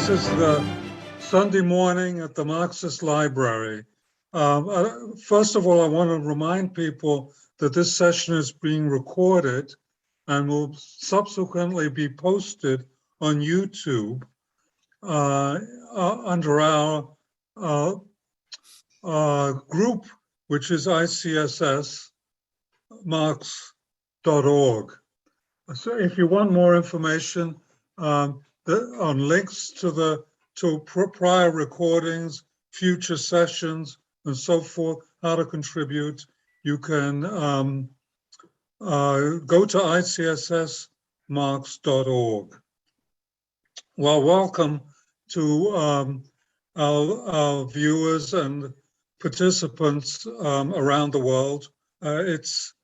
This is the Sunday morning at the Marxist Library. First of all, I want to remind people that this session is being recorded and will subsequently be posted on YouTube under our group, which is ICSS Marx.org. So if you want more information on links to prior recordings, future sessions, and so forth, how to contribute, you can go to ICSSmarx.org. Well, welcome to our viewers and participants around the world. It's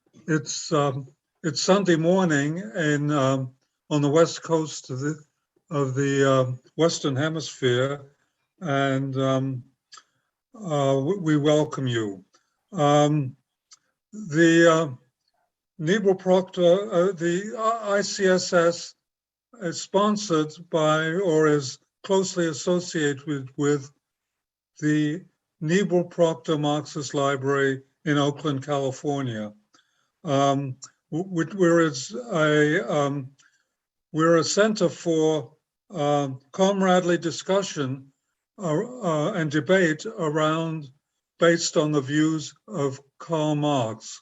Sunday morning on the west coast of the Western Hemisphere, and we welcome you. The Niebuhr Proctor, the ICSS is sponsored by or is closely associated with the Niebuhr Proctor Marxist Library in Oakland, California. We're a center for comradely discussion and debate based on the views of Karl Marx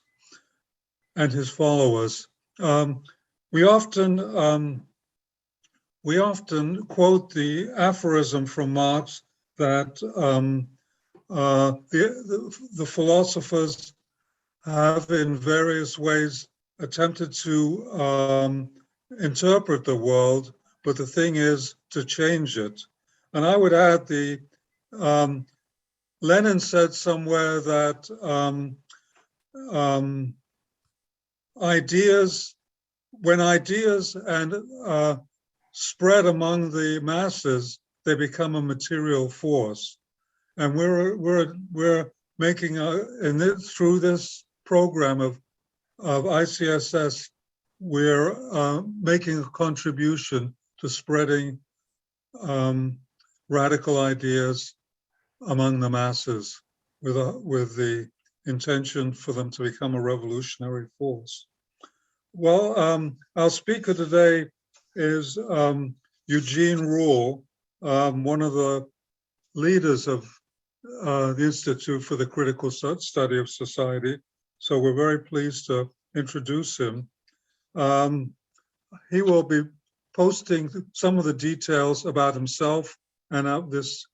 and his followers. We often quote the aphorism from Marx that the philosophers have in various ways attempted to interpret the world, but the thing is to change it. And I would add Lenin said somewhere that when ideas spread among the masses, they become a material force. And we're making through this program of ICSS, we're making a contribution to spreading radical ideas among the masses with the intention for them to become a revolutionary force. Well, our speaker today is Eugene Ruyle, one of the leaders of the Institute for the Critical Study of Society. So we're very pleased to introduce him. He will be posting some of the details about himself and this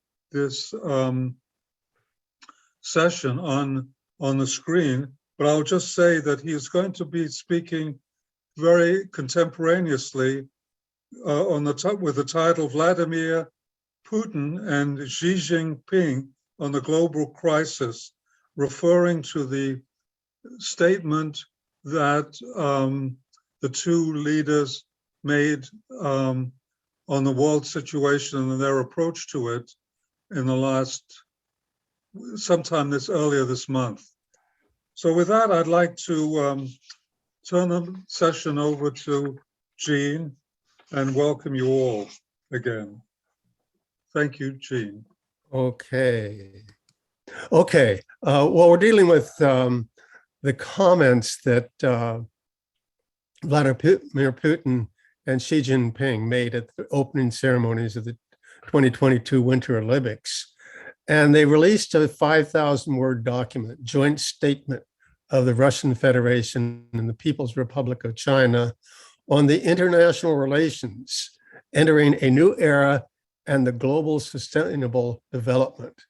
session on the screen, but I'll just say that he is going to be speaking very contemporaneously with the title Vladimir Putin and Xi Jinping on the Global Crisis, referring to the statement that the two leaders made on the world situation and their approach to it in the sometime earlier this month. So with that, I'd like to turn the session over to Gene and welcome you all again. Thank you, Gene. Okay. Well, we're dealing with the comments that Vladimir Putin and Xi Jinping made at the opening ceremonies of the 2022 Winter Olympics. And they released a 5,000-word document, joint statement of the Russian Federation and the People's Republic of China on the international relations entering a new era and the global sustainable development.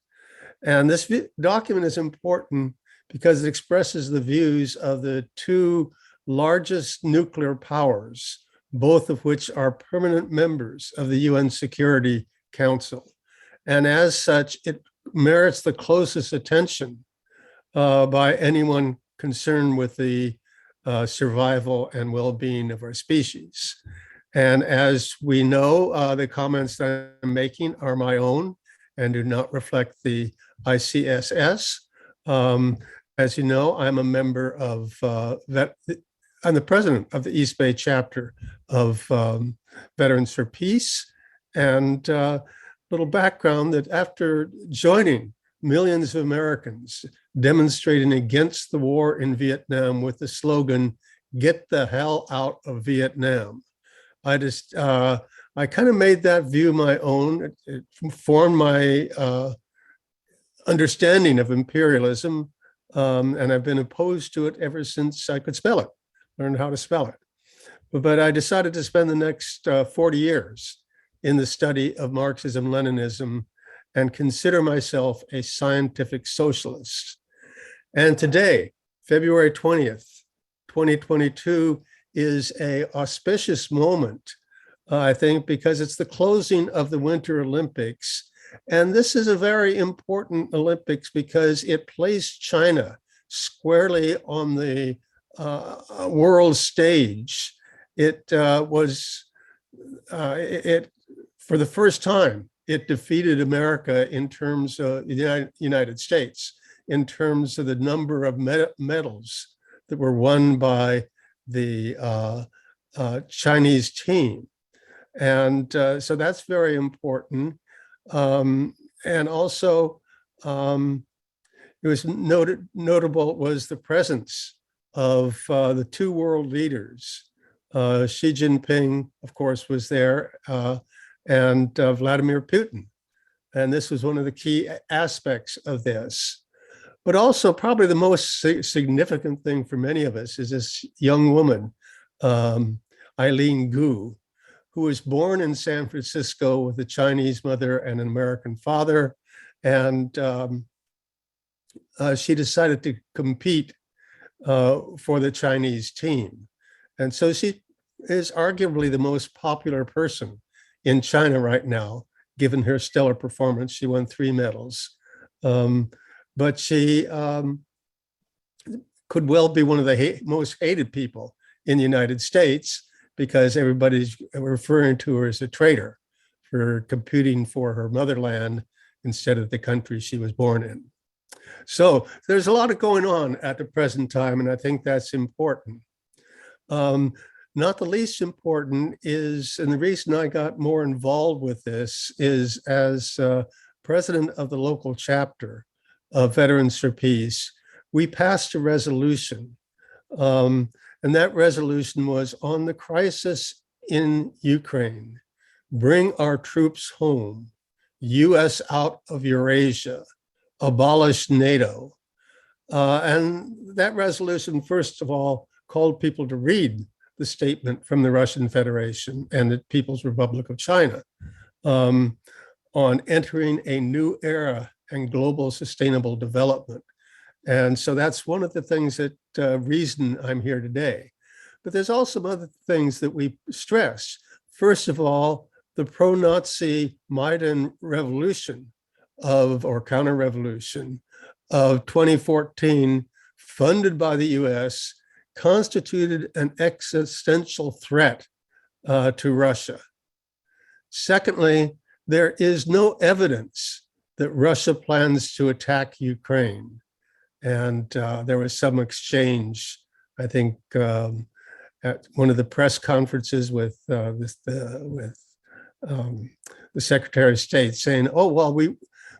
And this document is important because it expresses the views of the two largest nuclear powers, both of which are permanent members of the UN Security Council. And as such, it merits the closest attention by anyone concerned with the survival and well-being of our species. And as we know, the comments that I'm making are my own and do not reflect the ICSS. As you know, I'm a member of I'm the president of the East Bay chapter of Veterans for Peace. And little background that after joining millions of Americans demonstrating against the war in Vietnam with the slogan, "Get the hell out of Vietnam," I kind of made that view my own. It formed my understanding of imperialism, and I've been opposed to it ever since I could spell it, learned how to spell it. But I decided to spend the next 40 years in the study of Marxism-Leninism and consider myself a scientific socialist. And today, February 20th, 2022, is an auspicious moment, I think, because it's the closing of the Winter Olympics. And this is a very important Olympics because it placed China squarely on the world stage. It for the first time, it defeated America in terms of the United States, in terms of the number of medals that were won by the Chinese team. And so that's very important. And also, it was notable was the presence of the two world leaders. Xi Jinping, of course, was there, and Vladimir Putin. And this was one of the key aspects of this. But also probably the most significant thing for many of us is this young woman, Eileen Gu, who was born in San Francisco with a Chinese mother and an American father. And she decided to compete for the Chinese team. And so she is arguably the most popular person in China right now, given her stellar performance. She won 3 medals. But she could well be one of the most hated people in the United States because everybody's referring to her as a traitor for competing for her motherland instead of the country she was born in. So there's a lot going on at the present time, and I think that's important. Not the least important is, and the reason I got more involved with this is as president of the local chapter of Veterans for Peace, we passed a resolution. And that resolution was on the crisis in Ukraine, bring our troops home, US out of Eurasia, abolish NATO. And that resolution, first of all, called people to read the statement from the Russian Federation and the People's Republic of China on entering a new era and global sustainable development. And so that's one of the things that reason I'm here today. But there's also other things that we stress. First of all, the pro-Nazi Maidan revolution or counter-revolution of 2014, funded by the US, constituted an existential threat to Russia. Secondly, there is no evidence that Russia plans to attack Ukraine. And there was some exchange, I think, at one of the press conferences with the Secretary of State saying, "Oh, well, we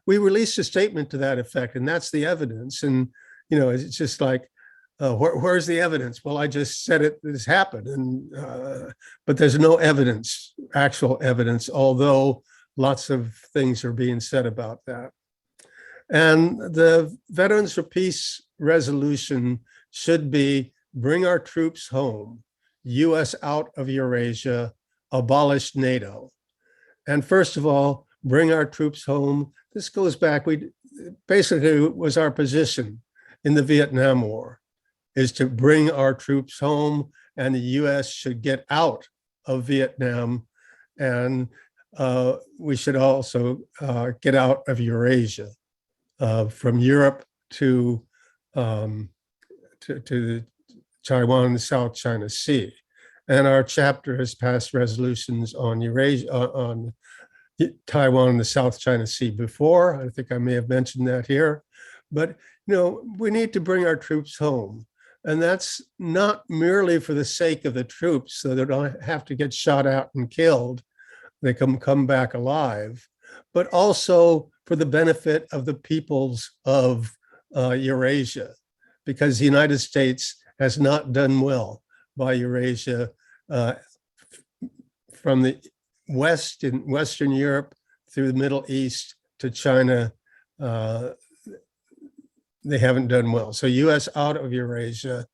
released a statement to that effect, and that's the evidence." And it's just like, where's the evidence? Well, I just said it has happened, and but there's no evidence, actual evidence, although lots of things are being said about that. And the Veterans for Peace resolution should be bring our troops home, US out of Eurasia, abolish NATO. And first of all, bring our troops home. This goes back, basically was our position in the Vietnam War, is to bring our troops home, and the US should get out of Vietnam, and we should also get out of Eurasia. From Europe to Taiwan and the South China Sea. And our chapter has passed resolutions on Eurasia, on Taiwan and the South China Sea before. I think I may have mentioned that here. But we need to bring our troops home. And that's not merely for the sake of the troops, so they don't have to get shot out and killed. They come back alive. but also for the benefit of the peoples of Eurasia, because the United States has not done well by Eurasia from the West in Western Europe through the Middle East to China. They haven't done well. So US out of Eurasia,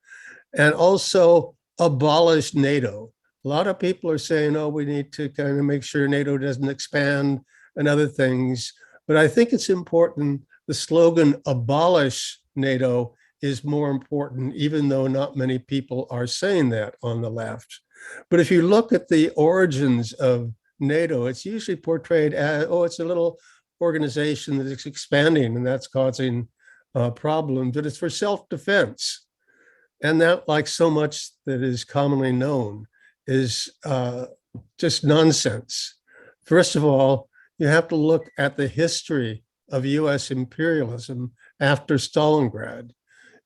and also abolish NATO. A lot of people are saying, oh, we need to kind of make sure NATO doesn't expand and other things. But I think it's important, the slogan abolish NATO is more important, even though not many people are saying that on the left. But if you look at the origins of NATO, it's usually portrayed as, oh, it's a little organization that is expanding and that's causing problems, but it's for self-defense. And that, like so much that is commonly known, is just nonsense. First of all, you have to look at the history of US imperialism after Stalingrad.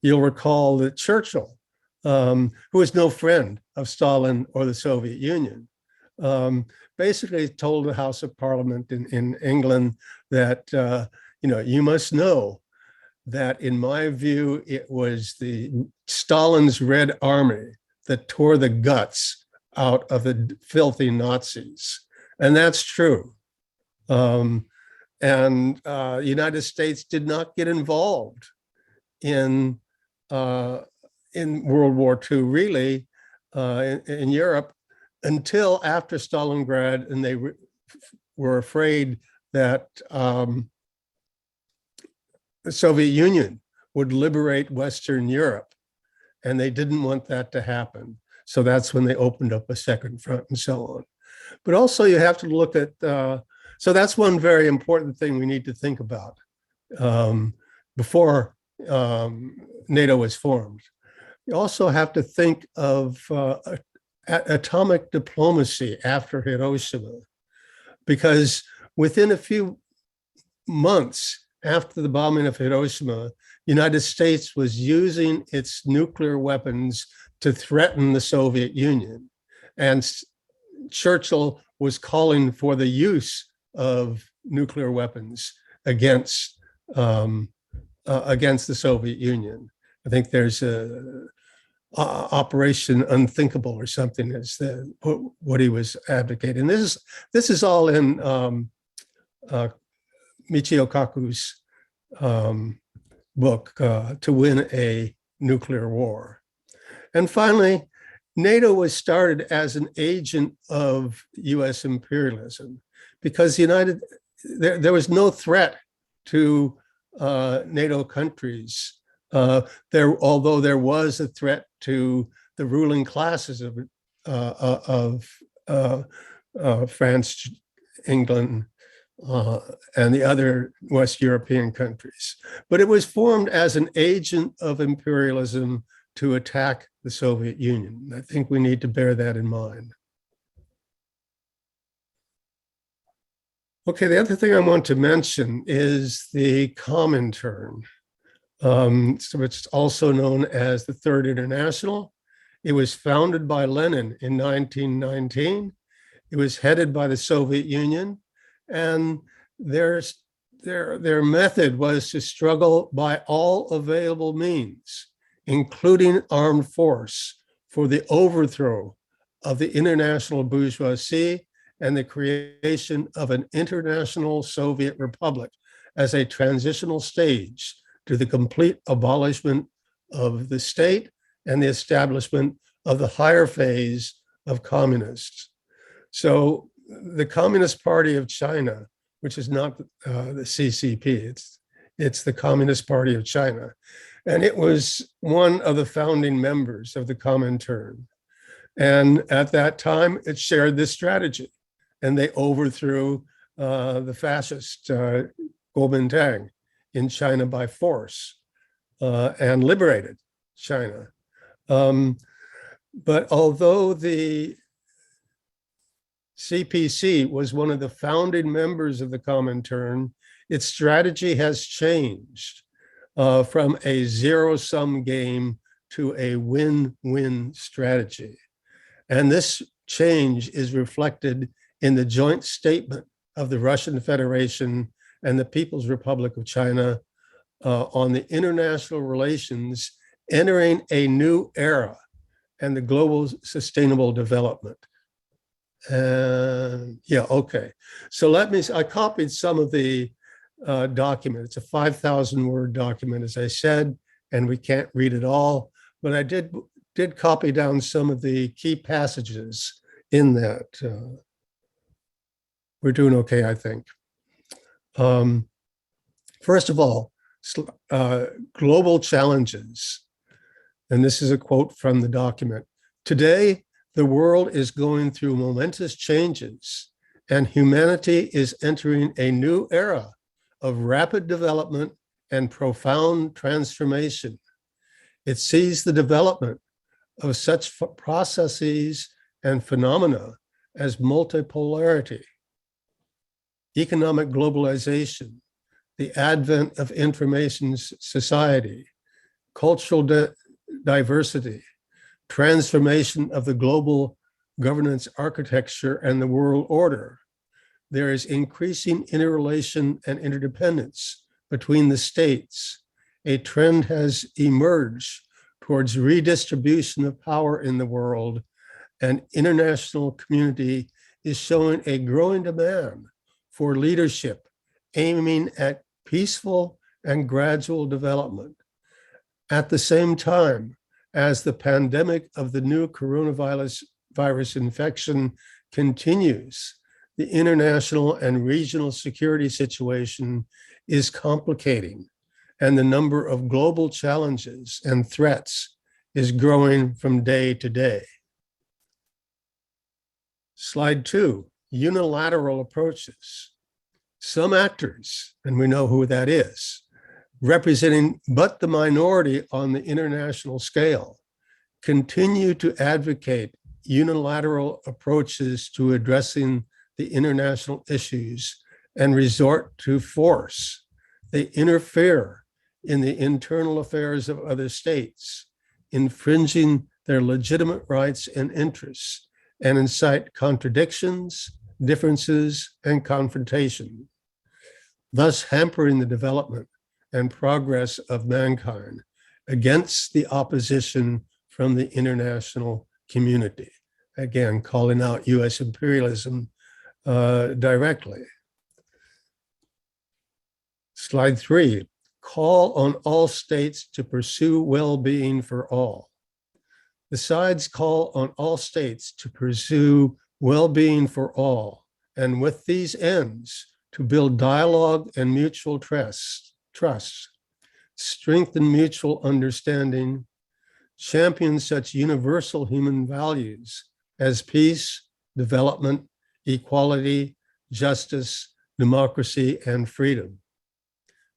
You'll recall that Churchill, who was no friend of Stalin or the Soviet Union, basically told the House of Parliament in England that, you must know that in my view, it was Stalin's Red Army that tore the guts out of the filthy Nazis. And that's true. And the United States did not get involved in World War II, really, in Europe, until after Stalingrad, and they were afraid that the Soviet Union would liberate Western Europe, and they didn't want that to happen. So that's when they opened up a second front and so on. But also you have to look at, so that's one very important thing we need to think about before NATO was formed. You also have to think of atomic diplomacy after Hiroshima, because within a few months after the bombing of Hiroshima, the United States was using its nuclear weapons to threaten the Soviet Union. And Churchill was calling for the use of nuclear weapons against the Soviet Union. I think there's a Operation Unthinkable or something is what he was advocating. This is all in Michio Kaku's book, To Win a Nuclear War. And finally, NATO was started as an agent of US imperialism because there was no threat to NATO countries, although there was a threat to the ruling classes of France, England, and the other West European countries. But it was formed as an agent of imperialism to attack the Soviet Union. I think we need to bear that in mind. Okay, the other thing I want to mention is the Comintern, which is also known as the Third International. It was founded by Lenin in 1919. It was headed by the Soviet Union, and their method was to struggle by all available means, including armed force, for the overthrow of the international bourgeoisie and the creation of an international Soviet republic as a transitional stage to the complete abolishment of the state and the establishment of the higher phase of communists. So the Communist Party of China, which is not the CCP, it's the Communist Party of China. And it was one of the founding members of the Comintern. And at that time, it shared this strategy. And they overthrew the fascist Kuomintang in China by force and liberated China. But although the CPC was one of the founding members of the Comintern, its strategy has changed from a zero-sum game to a win-win strategy. And this change is reflected in the joint statement of the Russian Federation and the People's Republic of China on the international relations entering a new era and the global sustainable development. Yeah, okay. So I copied some of the document. It's a 5,000 word document, as I said, and we can't read it all, but I did copy down some of the key passages in that. We're doing okay, I think. First of all, global challenges. And this is a quote from the document. Today, the world is going through momentous changes, and humanity is entering a new era of rapid development and profound transformation. It sees the development of such processes and phenomena as multi-polarity, economic globalization, the advent of information society, cultural diversity, transformation of the global governance architecture and the world order. There is increasing interrelation and interdependence between the states. A trend has emerged towards redistribution of power in the world, and international community is showing a growing demand for leadership aiming at peaceful and gradual development. At the same time, as the pandemic of the new coronavirus infection continues, the international and regional security situation is complicating, and the number of global challenges and threats is growing from day to day. Slide 2, unilateral approaches. Some actors, and we know who that is, representing but the minority on the international scale, continue to advocate unilateral approaches to addressing the international issues and resort to force. They interfere in the internal affairs of other states, infringing their legitimate rights and interests, and incite contradictions, differences, and confrontation, thus hampering the development and progress of mankind against the opposition from the international community. Again, calling out US imperialism directly. Slide 3, call on all states to pursue well-being for all. The sides call on all states to pursue well-being for all, and with these ends, to build dialogue and mutual trust, strengthen mutual understanding, champion such universal human values as peace, development, equality, justice, democracy, and freedom.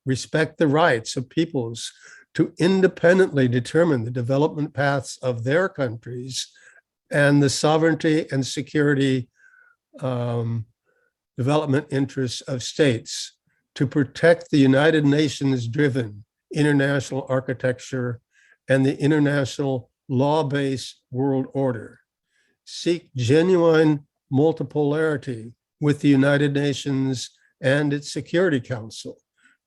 Respect the rights of peoples to independently determine the development paths of their countries and the sovereignty and security development interests of states, to protect the United Nations-driven international architecture and the international law-based world order. Seek genuine multipolarity with the United Nations and its Security Council,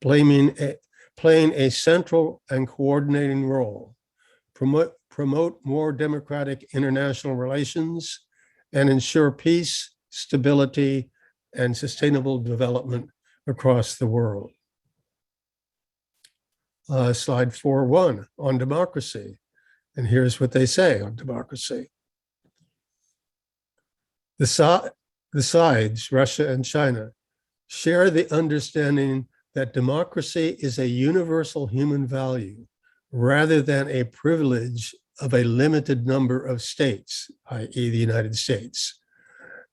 playing a central and coordinating role. Promote more democratic international relations and ensure peace, stability, and sustainable development across the world. Slide 4.1 on democracy. And here's what they say on democracy. The sides, Russia and China, share the understanding that democracy is a universal human value rather than a privilege of a limited number of states, i.e. the United States,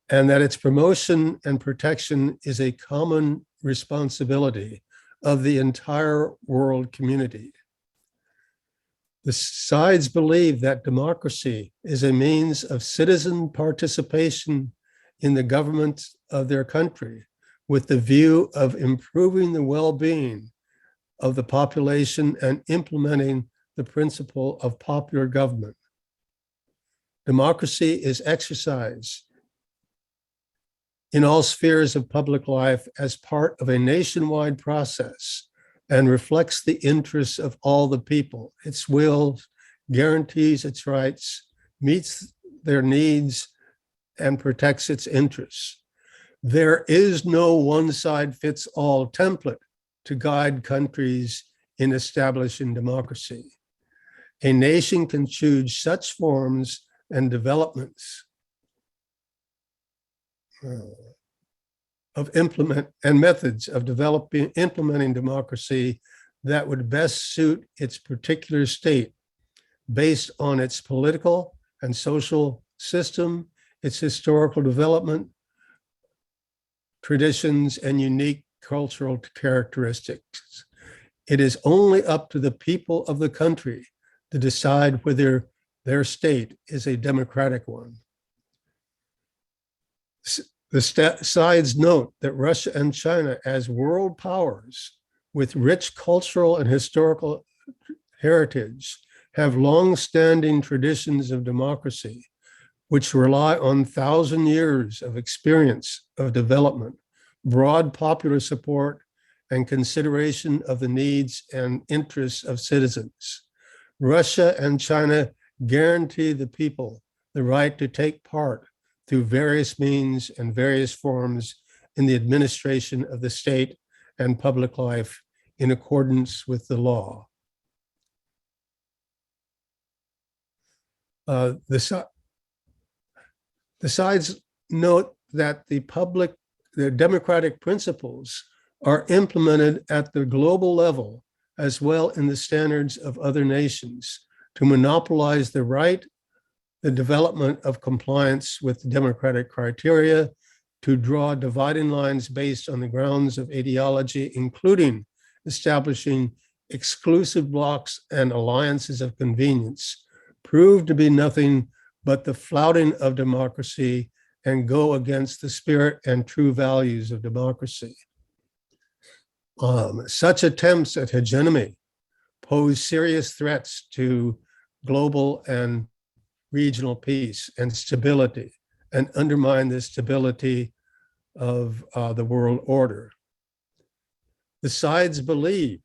and that its promotion and protection is a common responsibility of the entire world community. The sides believe that democracy is a means of citizen participation in the government of their country, with the view of improving the well-being of the population and implementing the principle of popular government. Democracy is exercised in all spheres of public life as part of a nationwide process and reflects the interests of all the people. Its will guarantees its rights, meets their needs, and protects its interests. There is no one-size-fits-all template to guide countries in establishing democracy. A nation can choose such forms and developments methods of implementing democracy that would best suit its particular state based on its political and social system, its historical development, traditions, and unique cultural characteristics. It is only up to the people of the country to decide whether their state is a democratic one. The sides note that Russia and China, as world powers with rich cultural and historical heritage, have long-standing traditions of democracy, which rely on 1,000 years of experience of development, broad popular support, and consideration of the needs and interests of citizens. Russia and China guarantee the people the right to take part through various means and various forms in the administration of the state and public life in accordance with the law. The sides note that the democratic principles are implemented at the global level as well in the standards of other nations to monopolize the right, the development of compliance with democratic criteria, to draw dividing lines based on the grounds of ideology, including establishing exclusive blocs and alliances of convenience, prove to be nothing but the flouting of democracy and go against the spirit and true values of democracy. Such attempts at hegemony pose serious threats to global and regional peace and stability, and undermine the stability of the world order. The sides believe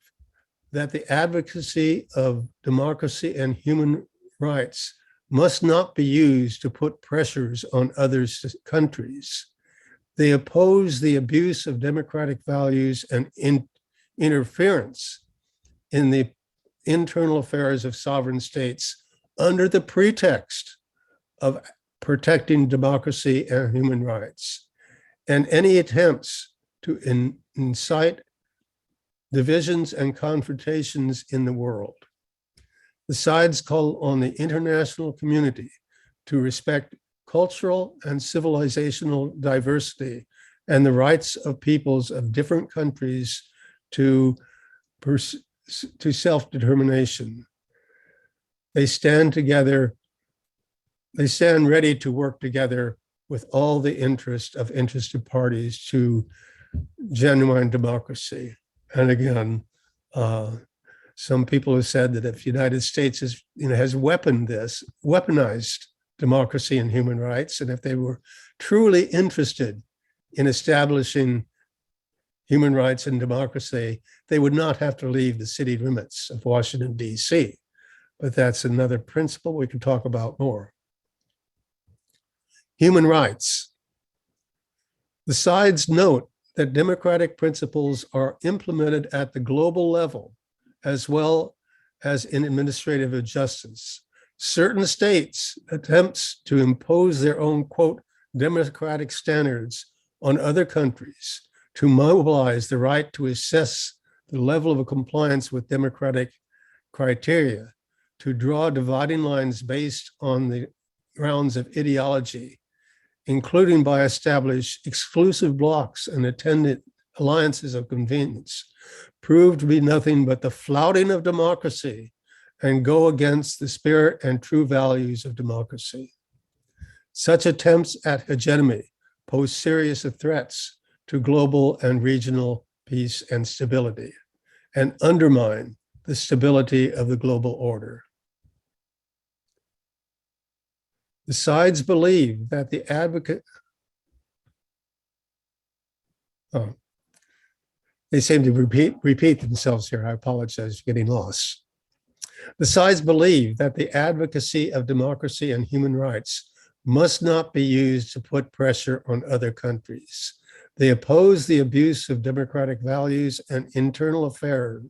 that the advocacy of democracy and human rights must not be used to put pressures on other countries. They oppose the abuse of democratic values and interference in the internal affairs of sovereign states under the pretext of protecting democracy and human rights, and any attempts to incite divisions and confrontations in the world. The sides call on the international community to respect cultural and civilizational diversity and the rights of peoples of different countries to self-determination. They stand ready to work together with all the interested parties to genuine democracy. And again, some people have said that if the United States has weaponized democracy and human rights, and if they were truly interested in establishing human rights and democracy, they would not have to leave the city limits of Washington, D.C. But that's another principle we can talk about more. Human rights. The sides note that democratic principles are implemented at the global level as well as in administrative justice. Certain states' attempts to impose their own, quote, democratic standards on other countries to mobilize the right to assess the level of compliance with democratic criteria, to draw dividing lines based on the grounds of ideology, including by establish exclusive blocs and attendant alliances of convenience, proved to be nothing but the flouting of democracy and go against the spirit and true values of democracy. Such attempts at hegemony pose serious threats to global and regional peace and stability, and undermine the stability of the global order. The sides believe that the Oh, they seem to repeat themselves here. I apologize for getting lost. The sides believe that the advocacy of democracy and human rights must not be used to put pressure on other countries. They oppose the abuse of democratic values and internal affairs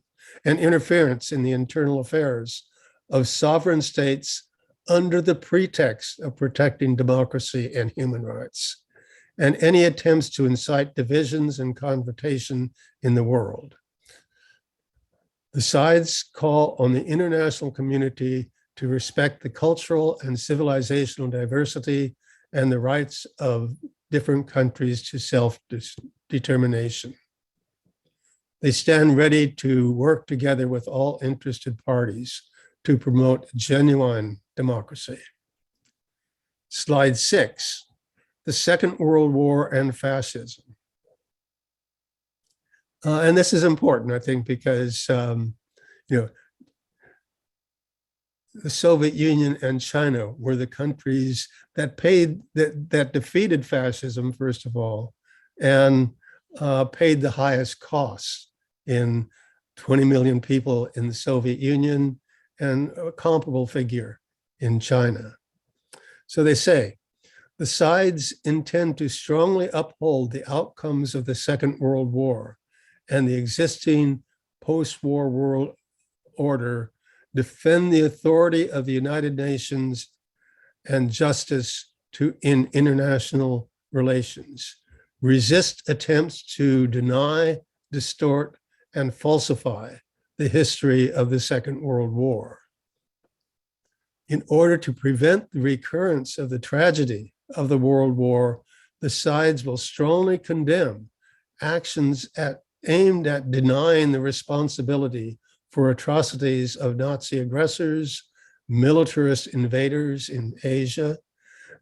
and interference in the internal affairs of sovereign states under the pretext of protecting democracy and human rights, and any attempts to incite divisions and confrontation in the world. The sides call on the international community to respect the cultural and civilizational diversity and the rights of different countries to self-determination. They stand ready to work together with all interested parties to promote genuine democracy. Slide 6, the Second World War and fascism. And this is important, I think, because the Soviet Union and China were the countries that defeated fascism, first of all, and paid the highest costs in 20 million people in the Soviet Union and a comparable figure in China. So they say, the sides intend to strongly uphold the outcomes of the Second World War and the existing post-war world order, defend the authority of the United Nations and justice in international relations, resist attempts to deny, distort, and falsify the history of the Second World War. In order to prevent the recurrence of the tragedy of the World War, the sides will strongly condemn actions aimed at denying the responsibility for atrocities of Nazi aggressors, militarist invaders in Asia,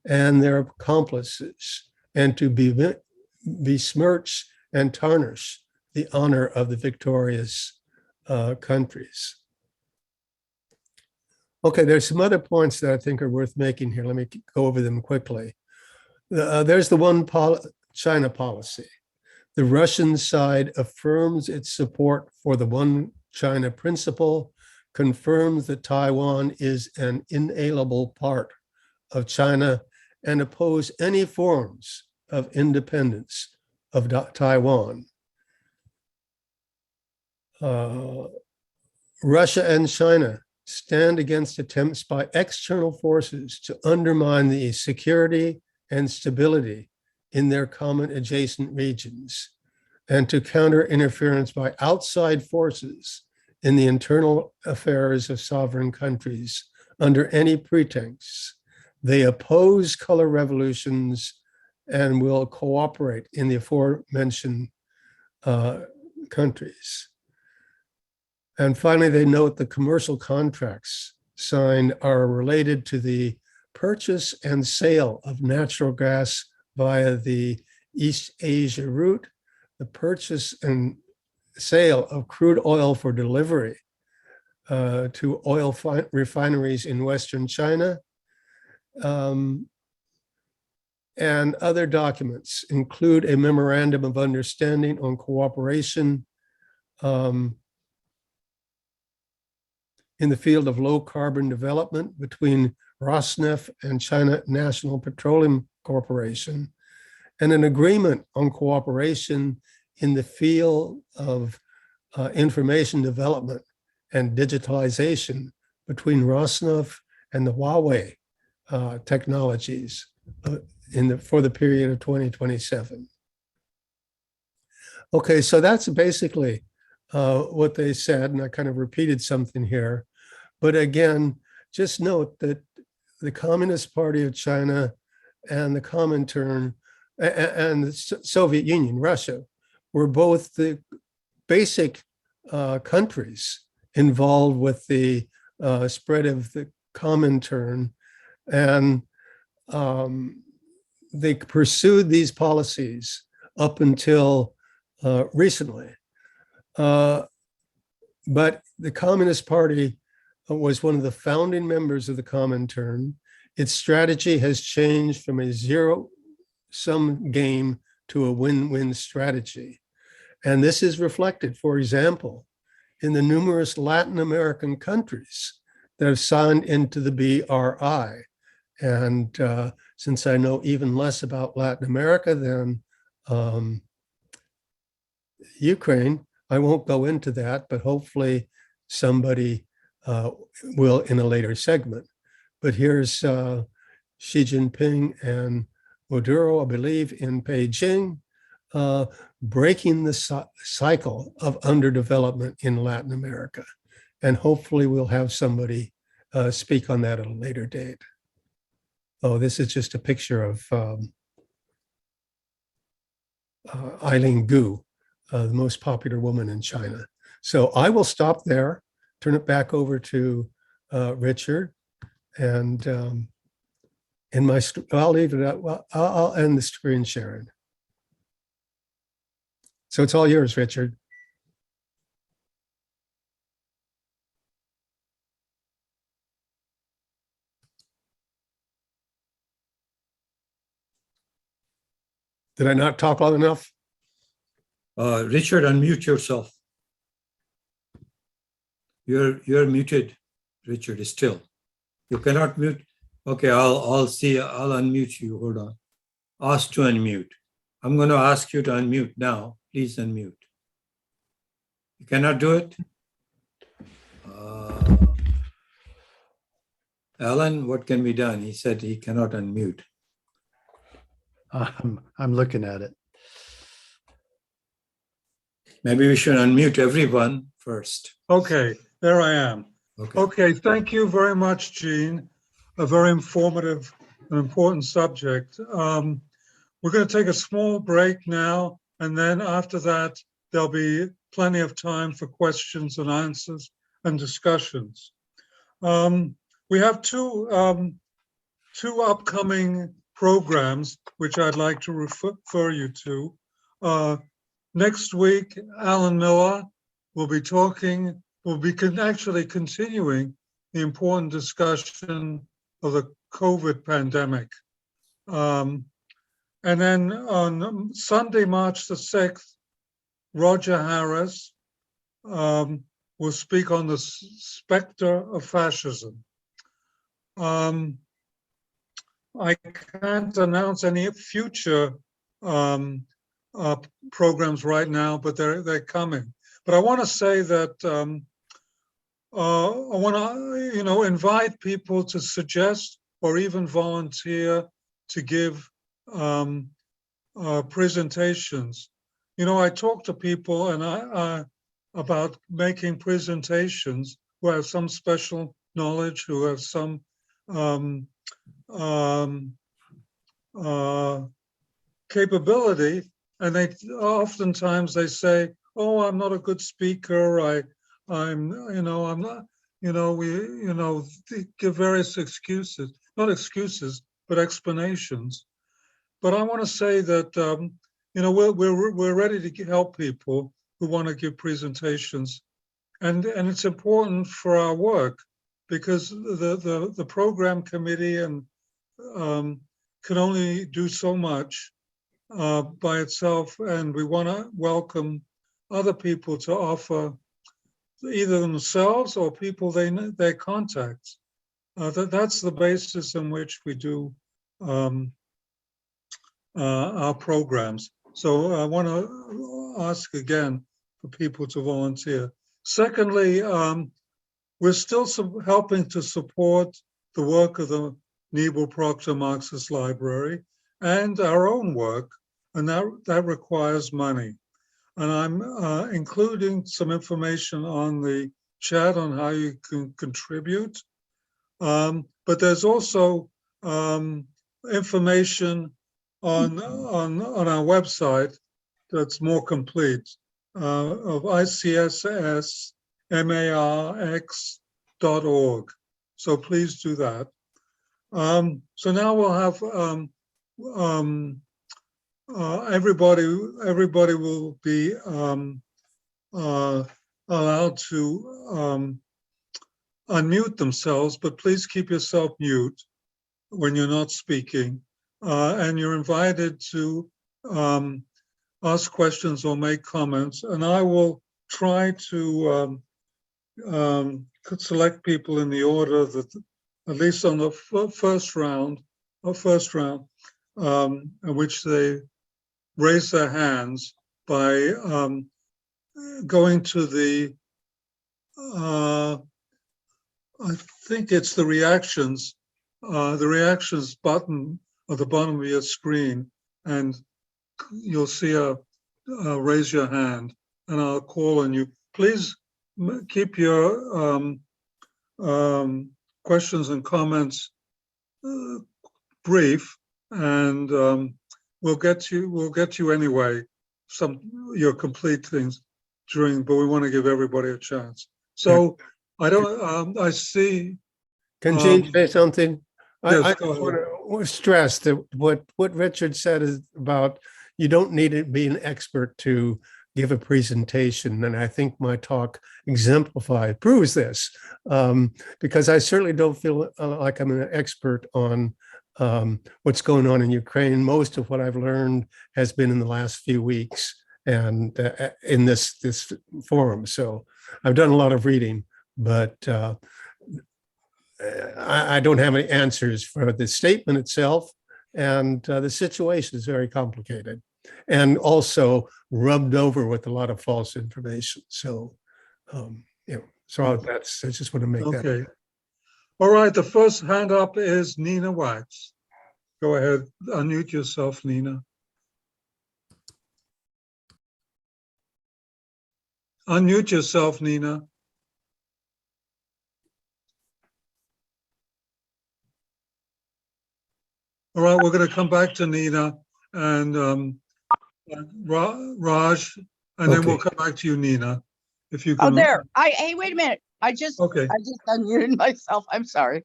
and their accomplices, and to besmirch and tarnish the honor of the victorious countries. Okay, there's some other points that I think are worth making here. Let me go over them quickly. There's the one China policy. The Russian side affirms its support for the one China principle, confirms that Taiwan is an inalienable part of China, and oppose any forms of independence of Taiwan. Russia and China stand against attempts by external forces to undermine the security and stability in their common adjacent regions, and to counter interference by outside forces in the internal affairs of sovereign countries under any pretext. They oppose color revolutions and will cooperate in the aforementioned countries. And finally, they note the commercial contracts signed are related to the purchase and sale of natural gas via the East Asia route, the purchase and sale of crude oil for delivery to oil refineries in Western China, and other documents include a memorandum of understanding on cooperation in the field of low carbon development between Rosneft and China National Petroleum Corporation, and an agreement on cooperation in the field of information development and digitalization between Rosneft and the Huawei technologies for the period of 2027. Okay, so that's basically what they said, and I kind of repeated something here. But again, just note that the Communist Party of China and the Comintern and the Soviet Union, Russia, were both the basic countries involved with the spread of the Comintern, and they pursued these policies up until recently. But the Communist Party was one of the founding members of the Comintern. Its strategy has changed from a zero-sum game to a win-win strategy. And this is reflected, for example, in the numerous Latin American countries that have signed into the BRI. And since I know even less about Latin America than Ukraine, I won't go into that, but hopefully somebody will in a later segment. But here's Xi Jinping and Maduro, I believe, in Beijing, breaking the cycle of underdevelopment in Latin America. And hopefully we'll have somebody speak on that at a later date. Oh, this is just a picture of Eileen Gu, the most popular woman in China. So I will stop there, turn it back over to Richard, and I'll leave it at, well, I'll end the screen sharing. So it's all yours, Richard. Did I not talk long enough? Richard, unmute yourself. You're muted, Richard, still. You cannot mute. Okay, I'll unmute you. Hold on. Ask to unmute. I'm going to ask you to unmute now. Please unmute. You cannot do it? Alan, what can be done? He said he cannot unmute. I'm looking at it. Maybe we should unmute everyone first. Okay, there I am. Okay. Okay, thank you very much, Gene. A very informative and important subject. We're going to take a small break now, and then after that, there'll be plenty of time for questions and answers and discussions. We have two upcoming programs which I'd like to refer you to. Next week, Alan Miller will be actually continuing the important discussion of the COVID pandemic. And then on Sunday, March the 6th, Roger Harris will speak on the specter of fascism. I can't announce any future programs right now, but they're coming. But I want to say that I want to, invite people to suggest or even volunteer to give presentations. I talk to people and about making presentations who have some special knowledge, who have some capability, and oftentimes they say, "Oh, I'm not a good speaker. I'm not." They give various excuses, not excuses, but explanations. But I want to say that we're ready to help people who want to give presentations, and it's important for our work because the program committee and can only do so much by itself, and we want to welcome other people to offer either themselves or people they contact. That's the basis in which we do our programs. So I want to ask again for people to volunteer. Secondly, we're still helping to support the work of the Niebel Proctor Marxist Library and our own work, and that requires money. And I'm including some information on the chat on how you can contribute. But there's also information on our website that's more complete of ICSS marx.org. So please do that. So now we'll have everybody will be allowed to unmute themselves, but please keep yourself mute when you're not speaking. And you're invited to ask questions or make comments, and I will try to select people in the order that, at least on the first round, in which they raise their hands by going to the, I think it's the reactions button at the bottom of your screen, and you'll see a raise your hand, and I'll call on you. Please keep your questions and comments brief, and we'll get you anyway. Your complete things but we want to give everybody a chance. So I see. Can Gene say something? Yes, I go ahead. want to stress that what Richard said is about you don't need to be an expert to give a presentation. And I think my talk proves this, because I certainly don't feel like I'm an expert on what's going on in Ukraine. Most of what I've learned has been in the last few weeks and in this forum. So I've done a lot of reading, but I don't have any answers for the statement itself, and the situation is very complicated and also rubbed over with a lot of false information. So, I just want to make that. Okay. All right, the first hand up is Nina Wax. Go ahead, unmute yourself, Nina. Unmute yourself, Nina. All right, we're going to come back to Nina and Raj, and then we'll come back to you, Nina. If you can. Oh, there. Hey, wait a minute. I just unmuted myself. I'm sorry.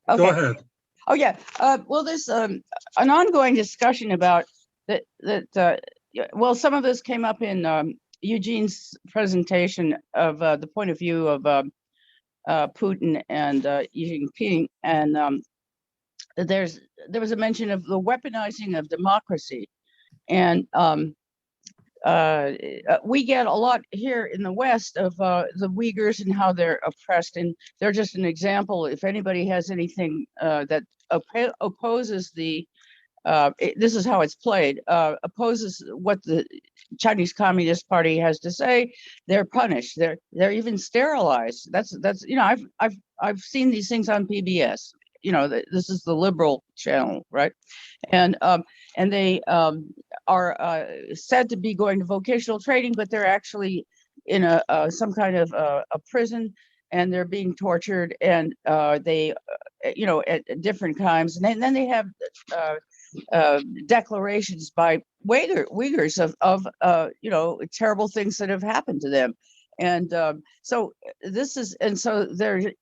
Okay. Go ahead. Oh yeah. Well, there's an ongoing discussion about that. Well, some of this came up in Eugene's presentation of the point of view of Putin and Xi Jinping, and there was a mention of the weaponizing of democracy, and we get a lot here in the West of the Uyghurs and how they're oppressed, and they're just an example. If anybody has anything that opposes the this is how it's played, opposes what the Chinese Communist Party has to say, they're punished. They're even sterilized. That's I've seen these things on PBS. This is the liberal channel, right? And they are said to be going to vocational training, but they're actually in some kind of a prison, and they're being tortured, and they at different times, and then they have declarations by Uyghurs of terrible things that have happened to them. And so there's the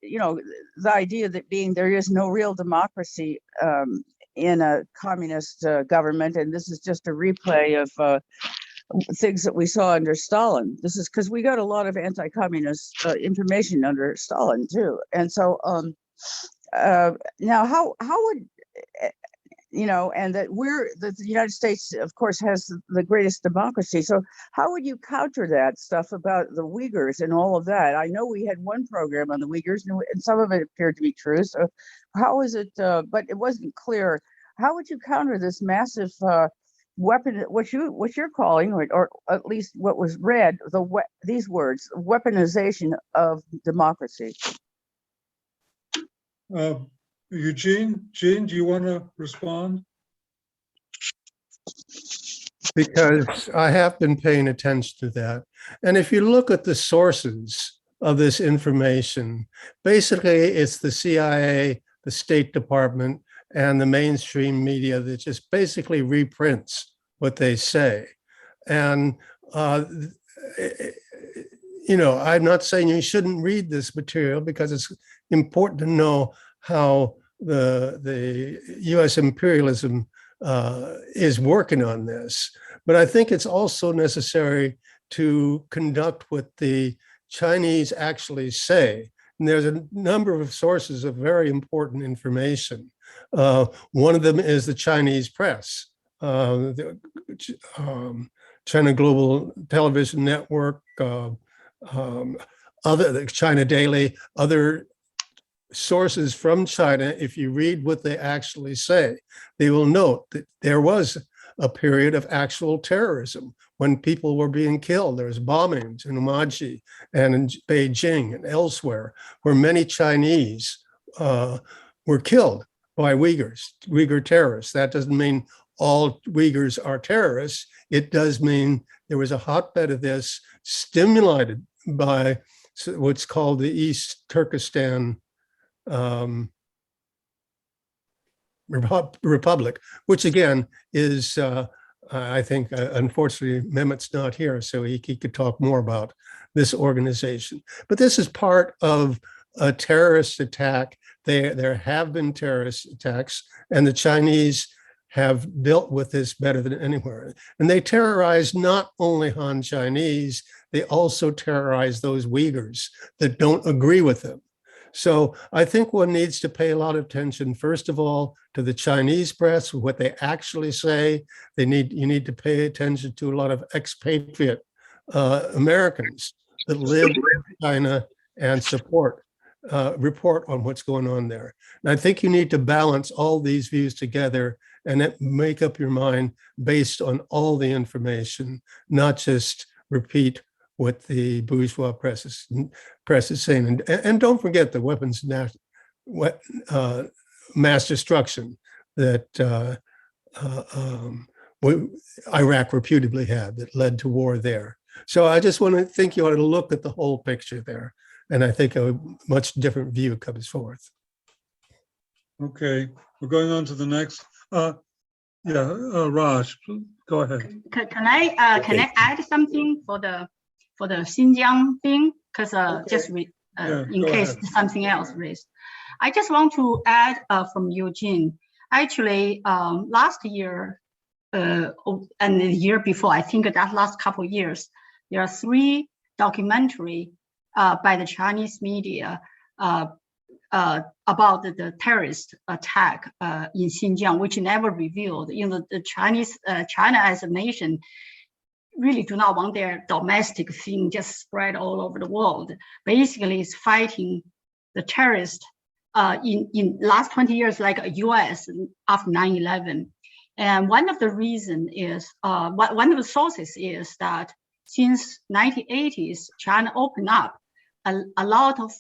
idea that there is no real democracy in a communist government, and this is just a replay of things that we saw under Stalin. This is because we got a lot of anti-communist information under Stalin too. And so now how would and that the United States, of course, has the greatest democracy. So how would you counter that stuff about the Uyghurs and all of that? I know we had one program on the Uyghurs, and some of it appeared to be true. So how is it, but it wasn't clear. How would you counter this massive weapon, what you're calling, or at least what was read, these words, weaponization of democracy? Eugene, do you want to respond? Because I have been paying attention to that. And if you look at the sources of this information, basically it's the CIA, the State Department, and the mainstream media that just basically reprints what they say. And, I'm not saying you shouldn't read this material, because it's important to know how the US imperialism is working on this. But I think it's also necessary to conduct what the Chinese actually say. And there's a number of sources of very important information. One of them is the Chinese press. the China Global Television Network, other China Daily, other sources from China, if you read what they actually say, they will note that there was a period of actual terrorism when people were being killed. There was bombings in Umaji and in Beijing and elsewhere, where many Chinese were killed by Uyghur terrorists. That doesn't mean all Uyghurs are terrorists. It does mean there was a hotbed of this stimulated by what's called the East Turkestan Republic, which again is, I think, unfortunately, Mehmet's not here, so he could talk more about this organization. But this is part of a terrorist attack. There have been terrorist attacks, and the Chinese have dealt with this better than anywhere. And they terrorize not only Han Chinese, they also terrorize those Uyghurs that don't agree with them. So I think one needs to pay a lot of attention, first of all, to the Chinese press, what they actually say. You need to pay attention to a lot of expatriate Americans that live in China and report on what's going on there. And I think you need to balance all these views together and make up your mind based on all the information, not just repeat what the bourgeois press is saying. And don't forget the weapons mass destruction that Iraq reputably had that led to war there. So I just want to think you ought to look at the whole picture there. And I think a much different view comes forth. Okay, we're going on to the next. Raj, go ahead. Can I add something for the Xinjiang thing? Because in case something else raised, I just want to add from Eugene. Actually, last year and the year before, I think that last couple of years, there are 3 documentaries by the Chinese media about the terrorist attack in Xinjiang, which never revealed. The China as a nation really do not want their domestic thing just spread all over the world. Basically, it's fighting the terrorists in last 20 years, like US after 9/11. And one of the reasons is, one of the sources is that since 1980s, China opened up a lot of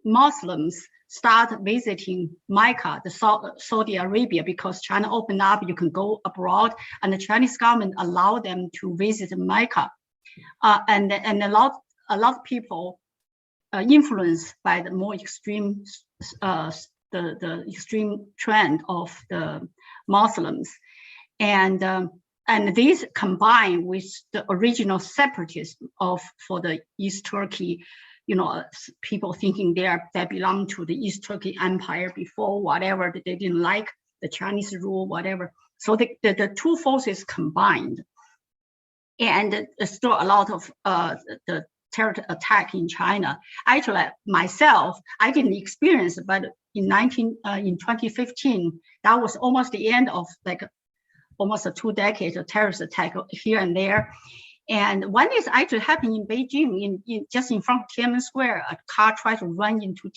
Muslims start visiting Mecca, Saudi Arabia, because China opened up, you can go abroad, and the Chinese government allowed them to visit Mecca. And a lot of people influenced by the more extreme, the extreme trend of the Muslims. And these combined with the original separatism for the East Turkey, people thinking they belong to the East Turkey Empire before, whatever, that they didn't like the Chinese rule, whatever. So the 2 forces combined, and there's still a lot of the terror attack in China. Actually, myself, I didn't experience it, but in 2015, that was almost the end of almost 2 decades of terrorist attack here and there. And one is actually happening in Beijing, just in front of Tiananmen Square. A car tried to run into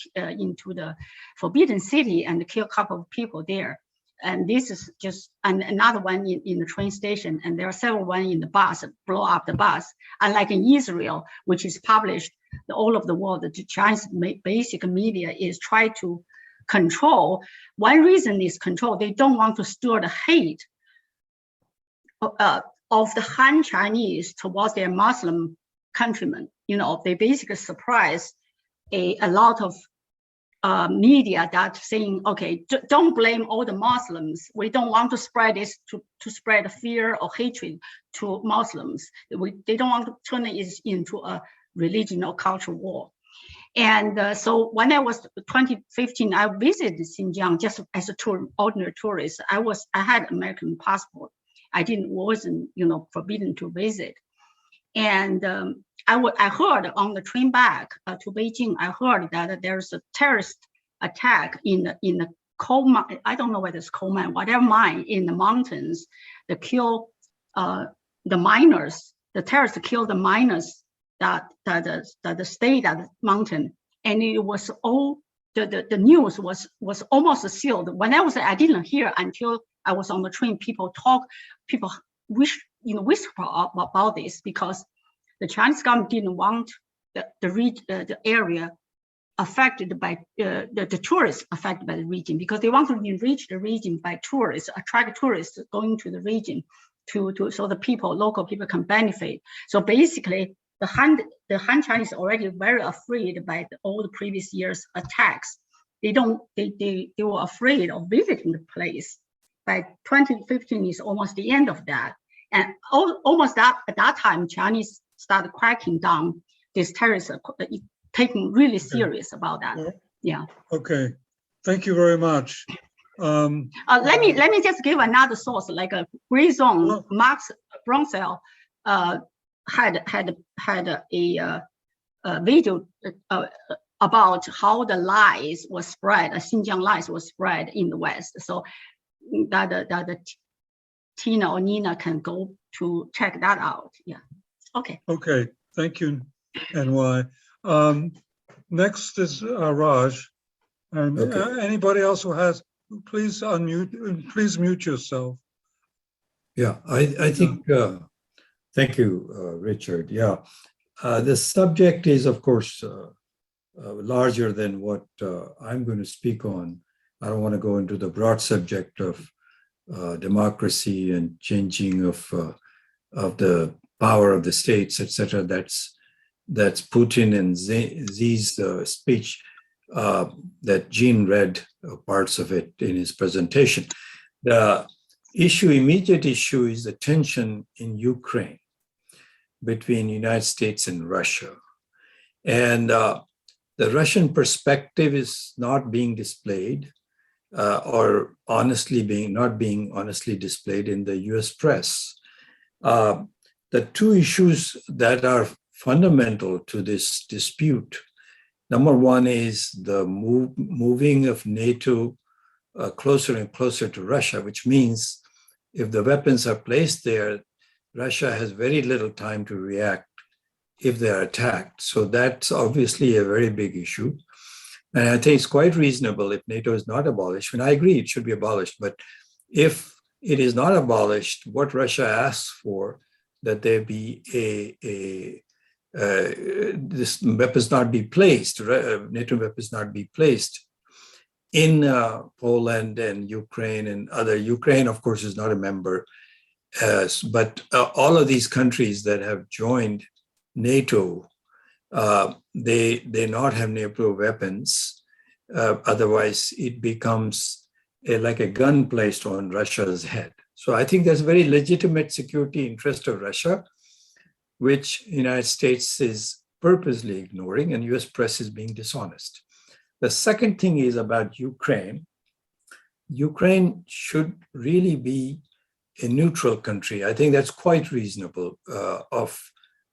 the Forbidden City and kill a couple of people there. And this is just another one in the train station. And there are several ones in the bus, blow up the bus. Unlike in Israel, which is published all over the world, the Chinese basic media is try to control. One reason is control. They don't want to stir the hate of the Han Chinese towards their Muslim countrymen. They basically surprise a lot of media that saying, okay, don't blame all the Muslims. We don't want to spread this to spread fear or hatred to Muslims. They don't want to turn it into a religion or cultural war. And so when I was 2015, I visited Xinjiang just as a ordinary tourist. I had American passport. I wasn't forbidden to visit. And I heard on the train back to Beijing, I heard that there's a terrorist attack in the coal mine. I don't know whether it's coal mine, whatever mine in the mountains. they kill the miners. The terrorists killed the miners that stayed at the mountain, and it was all the news was almost sealed. When I didn't hear until I was on the train. People whisper about this because the Chinese government didn't want the area affected by the tourists affected by the region, because they want to enrich the region by tourists, attract tourists going to the region so the local people can benefit. So basically, the Han Chinese are already very afraid by all the previous years' attacks. They were afraid of visiting the place. By 2015 is almost the end of that, and almost at that time, Chinese started cracking down. These terrorists are taking really serious about that. Yeah. Okay. Thank you very much. Let me just give another source, like a Gray Zone. Max Bronsel had a video about how the lies was spread, Xinjiang lies was spread in the West. So that Tina or Nina can go to check that out. Yeah. Okay. Okay. Thank you, NY. Next is Raj. And anybody else who has, please unmute, please mute yourself. Yeah, I think, thank you, Richard. Yeah, the subject is, of course, larger than what I'm going to speak on. I don't want to go into the broad subject of democracy and changing of the power of the states, etc. That's Putin and Xi's speech that Gene read parts of it in his presentation. The immediate issue is the tension in Ukraine between United States and Russia. And the Russian perspective is not being displayed or not being honestly displayed in the US press. The two issues that are fundamental to this dispute, number one is the moving of NATO closer and closer to Russia, which means if the weapons are placed there, Russia has very little time to react if they are attacked. So that's obviously a very big issue. And I think it's quite reasonable if NATO is not abolished, and I agree it should be abolished, but if it is not abolished, what Russia asks for, that there be this weapons not be placed, NATO weapons not be placed in Poland and Ukraine and other. Ukraine, of course, is not a member, but all of these countries that have joined NATO, they not have NATO weapons. Otherwise, it becomes like a gun placed on Russia's head. So I think there's a very legitimate security interest of Russia, which the United States is purposely ignoring, and US press is being dishonest. The second thing is about Ukraine. Ukraine should really be a neutral country. I think that's quite reasonable of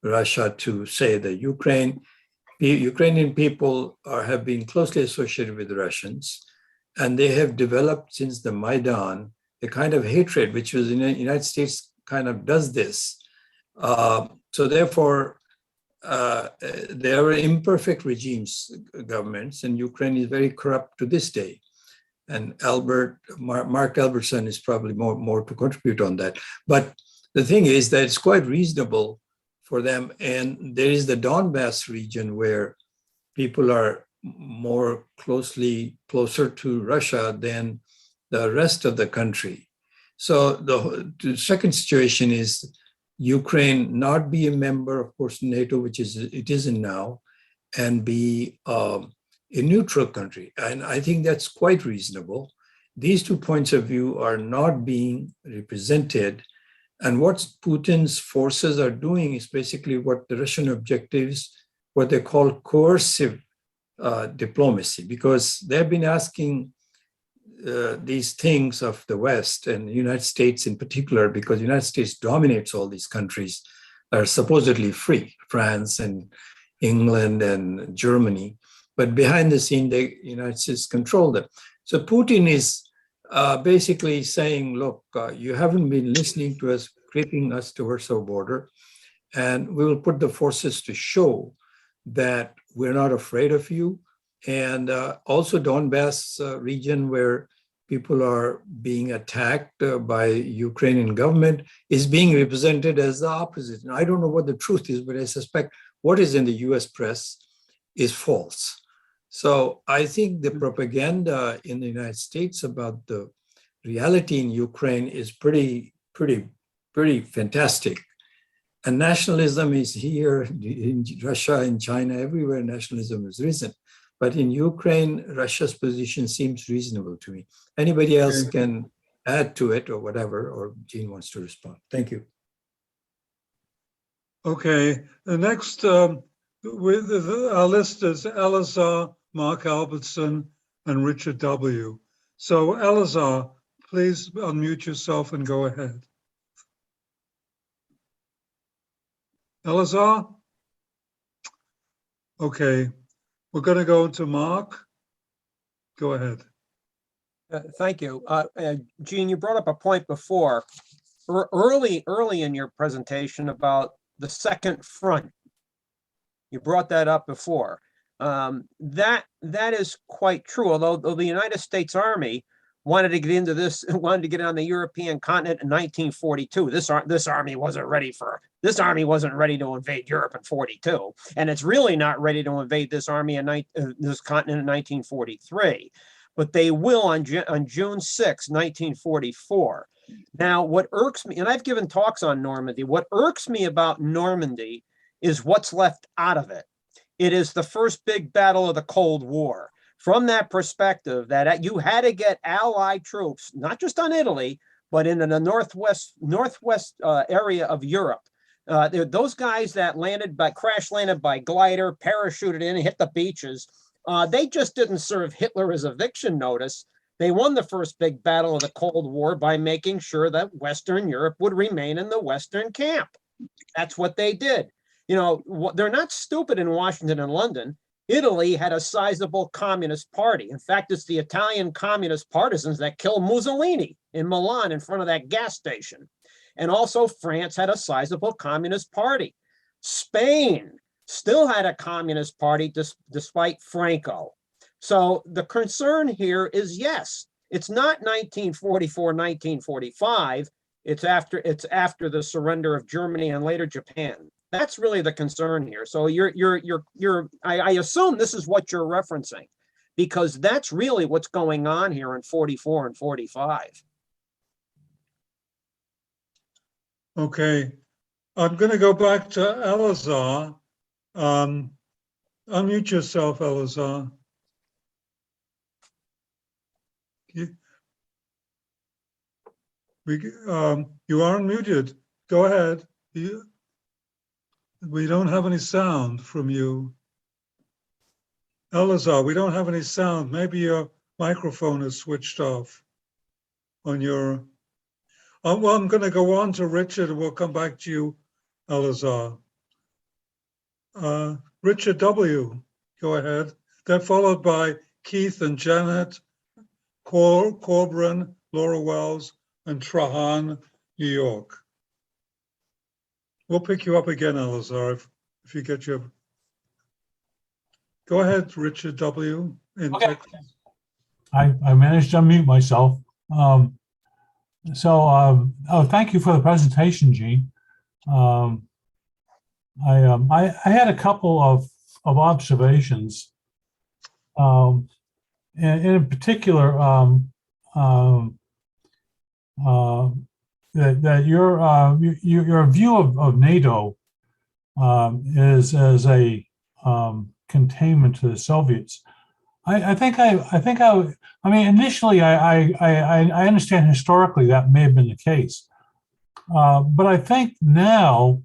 Russia to say that Ukrainian people have been closely associated with the Russians, and they have developed since the Maidan a kind of hatred, which was in the United States kind of does this. So therefore, there are imperfect regimes, governments, and Ukraine is very corrupt to this day. And Mark Albertson is probably more to contribute on that. But the thing is that it's quite reasonable for them. And there is the Donbass region where people are more closer to Russia than the rest of the country. So the second situation is Ukraine not be a member, of course, NATO, which it isn't now, and be a neutral country. And I think that's quite reasonable. These 2 points of view are not being represented. And what Putin's forces are doing is basically what the Russian objectives, what they call coercive diplomacy, because they've been asking these things of the West and the United States in particular, because the United States dominates all these countries that are supposedly free, France and England and Germany, but behind the scene, the United States control them. So Putin is basically saying, look, you haven't been listening to us, creeping us towards our border, and we will put the forces to show that we're not afraid of you. And also Donbass region where people are being attacked by Ukrainian government is being represented as the opposite. And I don't know what the truth is, but I suspect what is in the US press is false. So I think the propaganda in the United States about the reality in Ukraine is pretty fantastic. And nationalism is here in Russia, in China, everywhere nationalism has risen. But in Ukraine, Russia's position seems reasonable to me. Anybody else can add to it or whatever, or Gene wants to respond. Thank you. Okay, the next our list is Elazar, Mark Albertson, and Richard W. So Elazar, please unmute yourself and go ahead. Elazar? Okay, we're going to go to Mark. Go ahead. Thank you. Gene, you brought up a point before, early in your presentation about the second front. You brought that up before. That is quite true, although the United States Army wanted to get into this, wanted to get on the European continent in 1942. This army wasn't ready to invade Europe in 42, and it's really not ready to invade this army in this continent in 1943. But they will on June 6, 1944. Now, what irks me, and I've given talks on Normandy, what irks me about Normandy is what's left out of it. It is the first big battle of the Cold War. From that perspective, that you had to get Allied troops, not just on Italy, but in the northwest area of Europe. Those guys that crash landed by glider, parachuted in and hit the beaches, they just didn't serve Hitler as eviction notice. They won the first big battle of the Cold War by making sure that Western Europe would remain in the Western camp. That's what they did. You know, they're not stupid in Washington and London. Italy had a sizable communist party. In fact, it's the Italian communist partisans that killed Mussolini in Milan in front of that gas station. And also France had a sizable communist party. Spain still had a communist party despite Franco. So the concern here is, yes, it's not 1944, 1945. It's after the surrender of Germany and later Japan. That's really the concern here. So I assume this is what you're referencing, because that's really what's going on here in 44 and 45. Okay, I'm going to go back to Elazar. Unmute yourself, Elazar. You are unmuted. Go ahead. We don't have any sound from you. Elazar, we don't have any sound. Maybe your microphone is switched off on your... well, I'm going to go on to Richard and we'll come back to you, Elazar. Richard W., go ahead. Then followed by Keith and Janet, Corbin, Laura Wells, and Trahan, New York. We'll pick you up again, Elazar, if you get your... Go ahead, Richard W. in Okay. Texas. I managed to unmute myself. Thank you for the presentation, Gene. I had a couple of observations. And in particular, that your view of NATO is as a containment to the Soviets. I mean, initially, I understand historically that may have been the case, but I think now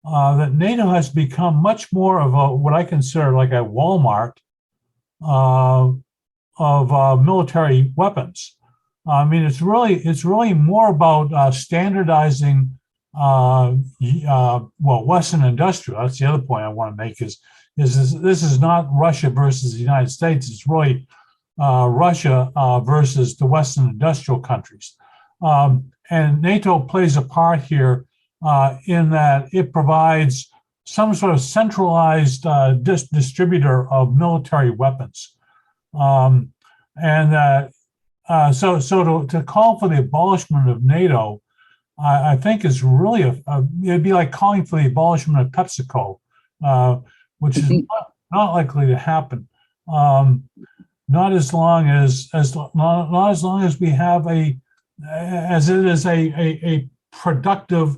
that NATO has become much more of what I consider like a Walmart of military weapons. I mean, it's really more about standardizing. Western industrial. That's the other point I want to make is this is not Russia versus the United States. It's really Russia versus the Western industrial countries. And NATO plays a part here in that it provides some sort of centralized distributor of military weapons. So to call for the abolishment of NATO, I think is really it'd be like calling for the abolishment of PepsiCo, which is not likely to happen. Not as long as we have a productive,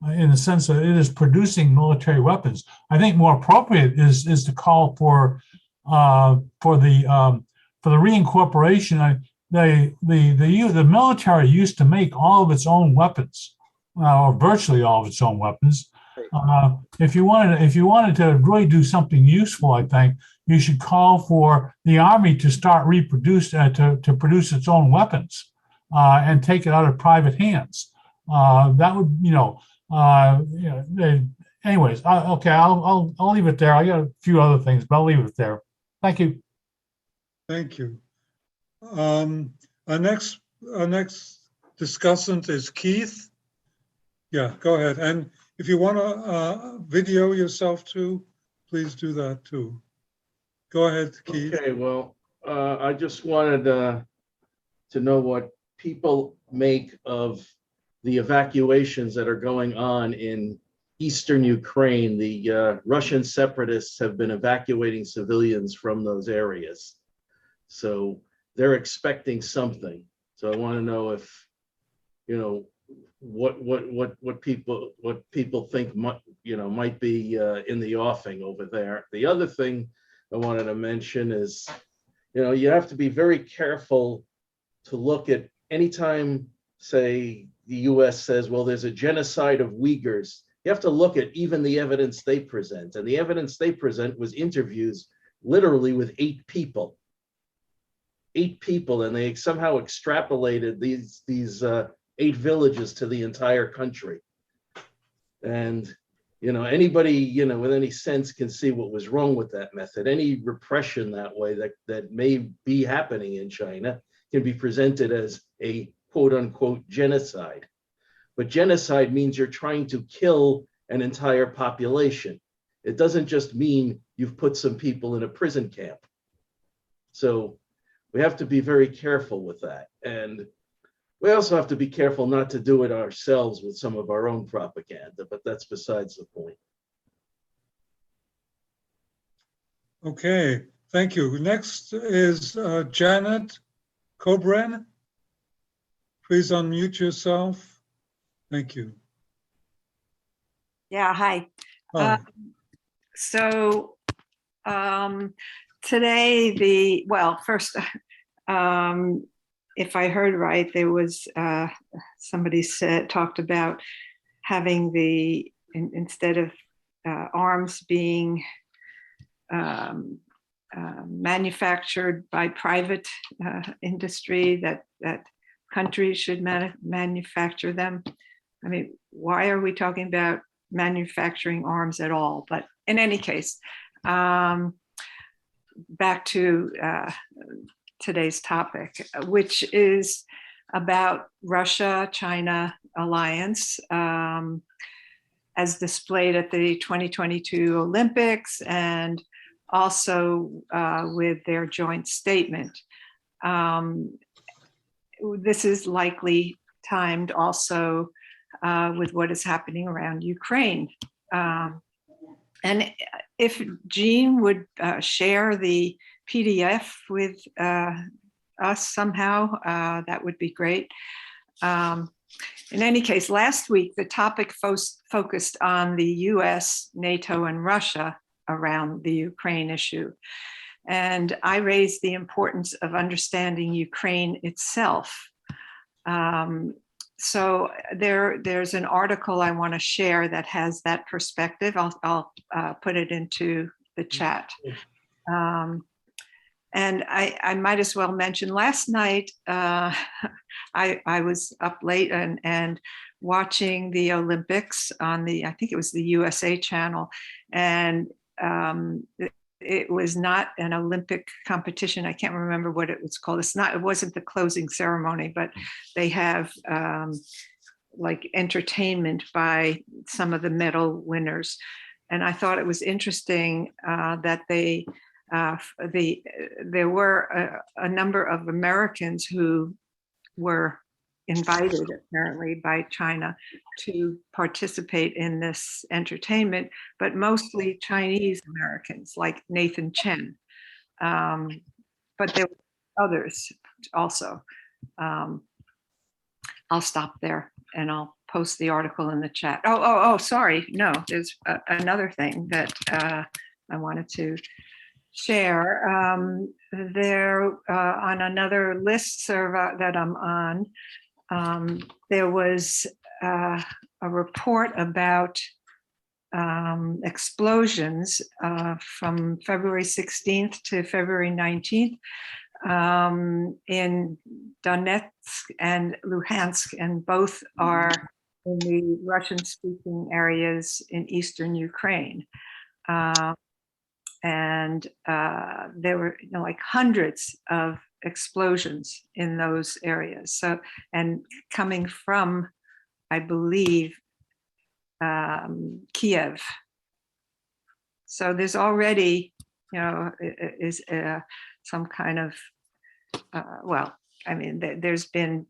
in the sense that it is producing military weapons. I think more appropriate is to call for the reincorporation. The military used to make all of its own weapons, or virtually all of its own weapons. If you wanted to really do something useful, I think you should call for the army to start to produce its own weapons and take it out of private hands. That would, anyways. Okay, I'll leave it there. I got a few other things, but I'll leave it there. Thank you. Thank you. Our next discussant is Keith. Yeah, go ahead. And if you want to video yourself too, please do that too. Go ahead, Keith. Okay, well, I just wanted to know what people make of the evacuations that are going on in eastern Ukraine. The Russian separatists have been evacuating civilians from those areas. So they're expecting something. So I want to know if, what people think might be in the offing over there. The other thing I wanted to mention is, you have to be very careful to look at anytime, say, the US says, well, there's a genocide of Uyghurs. You have to look at even the evidence they present. And the evidence they present was interviews literally with 8 people. 8 people, and they somehow extrapolated these 8 villages to the entire country. And anybody with any sense can see what was wrong with that method. Any repression that way that may be happening in China can be presented as a quote unquote genocide. But genocide means you're trying to kill an entire population. It doesn't just mean you've put some people in a prison camp. So we have to be very careful with that. And we also have to be careful not to do it ourselves with some of our own propaganda, but that's besides the point. Okay, thank you. Next is Janet Cobren. Please unmute yourself. Thank you. Yeah, hi. Hi. Today, first, if I heard right, there was somebody talked about having instead of arms being manufactured by private industry, that countries should manufacture them. I mean, why are we talking about manufacturing arms at all? But in any case, back to today's topic, which is about Russia-China alliance as displayed at the 2022 Olympics, and also with their joint statement. This is likely timed also with what is happening around Ukraine. And if Jean would share the PDF with us somehow, that would be great. In any case, last week, the topic focused on the US, NATO, and Russia around the Ukraine issue. And I raised the importance of understanding Ukraine itself. So there's an article I want to share that has that perspective. I'll put it into the chat. And I might as well mention, last night, I was up late and watching the Olympics on I think it was the USA channel. And it was not an Olympic competition. I can't remember what it was called. It wasn't the closing ceremony, but they have like entertainment by some of the medal winners. And I thought it was interesting that there were a number of Americans who were invited apparently by China to participate in this entertainment, but mostly Chinese Americans like Nathan Chen. But there were others also. I'll stop there and I'll post the article in the chat. Oh, sorry. No, there's another thing that I wanted to share. There on another listserv that I'm on, there was a report about explosions from February 16th to February 19th in Donetsk and Luhansk, and both are in the Russian-speaking areas in eastern Ukraine. And there were like hundreds of explosions in those areas. So, and coming from, I believe, Kiev. So there's already, is some kind of, well, I mean, there's been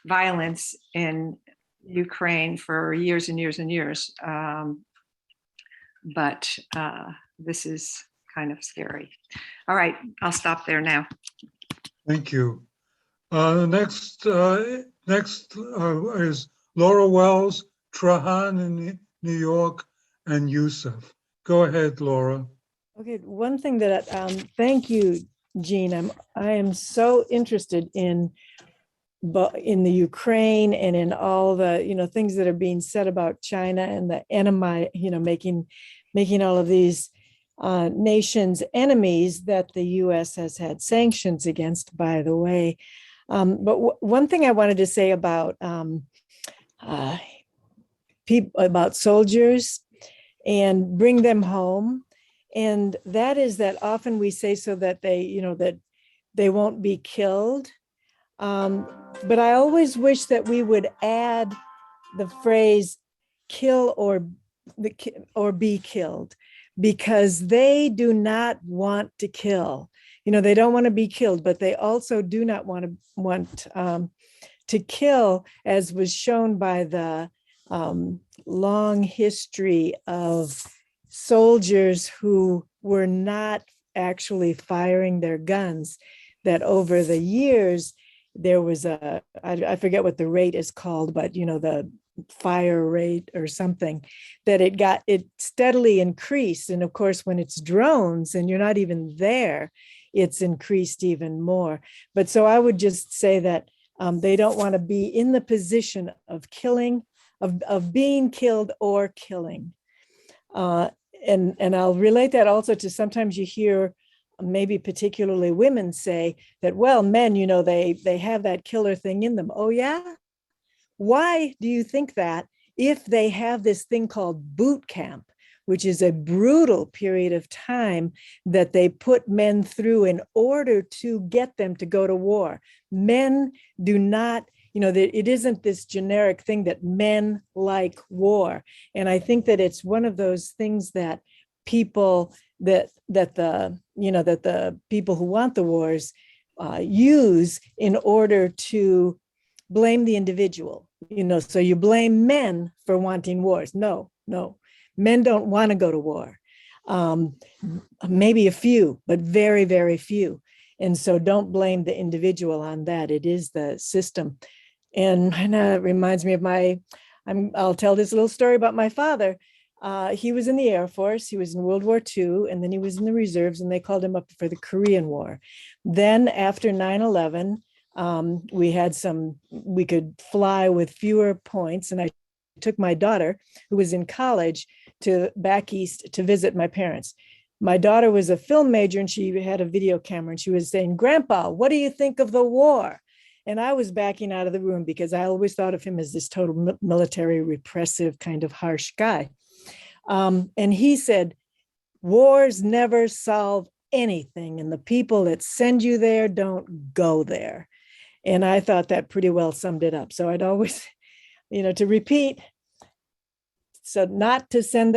violence in Ukraine for years and years and years. But this is kind of scary. All right, I'll stop there now. Thank you. Next is Laura Wells, Trahan in New York, and Yusuf. Go ahead, Laura. Okay, one thing that, thank you, Jean. I am so interested in the Ukraine and in all the, things that are being said about China and the enemy, making all of these nations enemies that the US has had sanctions against, by the way. But one thing I wanted to say about about soldiers and bring them home. And that is that often we say so that they, that they won't be killed. But I always wish that we would add the phrase kill or be killed, because they do not want to kill. They don't want to be killed, but they also do not want to kill, as was shown by the long history of soldiers who were not actually firing their guns, that over the years, there was I forget what the rate is called, but the fire rate or something, that it steadily increased. And of course, when it's drones and you're not even there, it's increased even more. But so I would just say that they don't want to be in the position of killing, of being killed or killing. And I'll relate that also to sometimes you hear maybe particularly women say that, well, men, they have that killer thing in them. Oh, yeah? Why do you think that if they have this thing called boot camp, which is a brutal period of time that they put men through in order to get them to go to war? Men do not, it isn't this generic thing that men like war. And I think that it's one of those things that people that the people who want the wars use in order to blame the individual. So you blame men for wanting wars. No, men don't want to go to war. Maybe a few, but very, very few. And so don't blame the individual on that. It is the system. And it reminds me of I'll tell this little story about my father. He was in the Air Force. He was in World War II, and then he was in the reserves, and they called him up for the Korean War. Then after 9/11, we could fly with fewer points. And I took my daughter, who was in college, back east to visit my parents. My daughter was a film major, and she had a video camera, and she was saying, "Grandpa, what do you think of the war?" And I was backing out of the room because I always thought of him as this total military repressive kind of harsh guy. And he said, wars never solve anything, and the people that send you there don't go there. And I thought that pretty well summed it up. So I'd always, to repeat, so not to send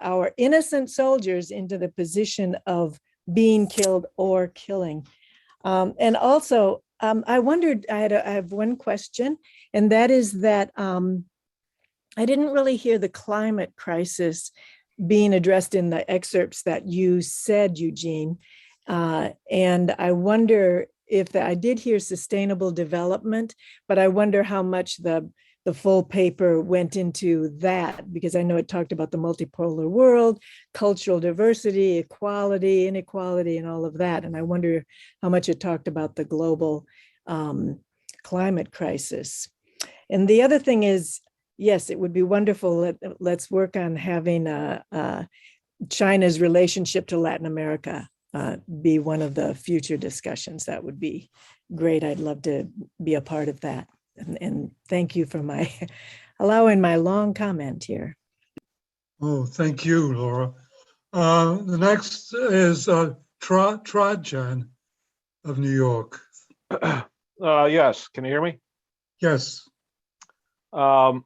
our innocent soldiers into the position of being killed or killing. And also, I wondered, I have one question, and that is that I didn't really hear the climate crisis being addressed in the excerpts that you said, Eugene. And I wonder if I did hear sustainable development, but I wonder how much the full paper went into that, because I know it talked about the multipolar world, cultural diversity, equality, inequality, and all of that. And I wonder how much it talked about the global climate crisis. And the other thing is, yes, it would be wonderful. Let's work on having China's relationship to Latin America be one of the future discussions. That would be great. I'd love to be a part of that. And thank you for allowing my long comment here. Oh, thank you, Laura. The next is Trajan of New York. Yes, can you hear me? Yes. I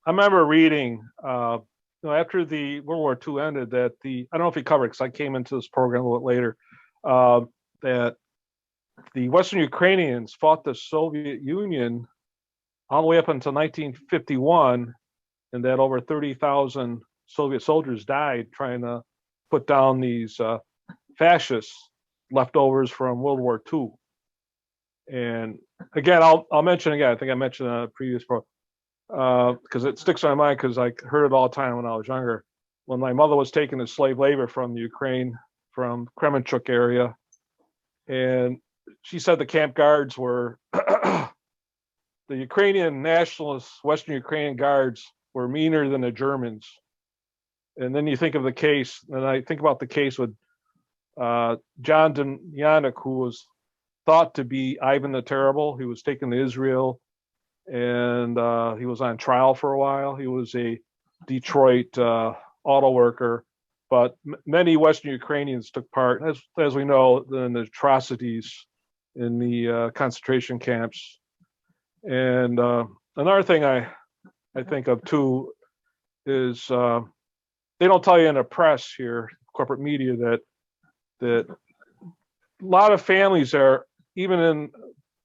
remember reading, after the World War II ended, that I don't know if you covered it because I came into this program a little bit later, that the Western Ukrainians fought the Soviet Union all the way up until 1951, and that over 30,000 Soviet soldiers died trying to put down these fascist leftovers from World War II. And again, I'll mention again, I think I mentioned in a previous program, because it sticks in my mind because I heard it all the time when I was younger. When my mother was taken as slave labor from Ukraine, from Kremenchuk area, and she said the camp guards were the Ukrainian nationalists, Western Ukrainian guards were meaner than the Germans. And then you think of the case, and I think about the case with John Demjanjuk, who was thought to be Ivan the Terrible. He was taken to Israel, and he was on trial for a while. He was a Detroit auto worker, but many Western Ukrainians took part, as we know, in the atrocities in the concentration camps. And another thing I think of too is they don't tell you in the press here, corporate media, that a lot of families are, even in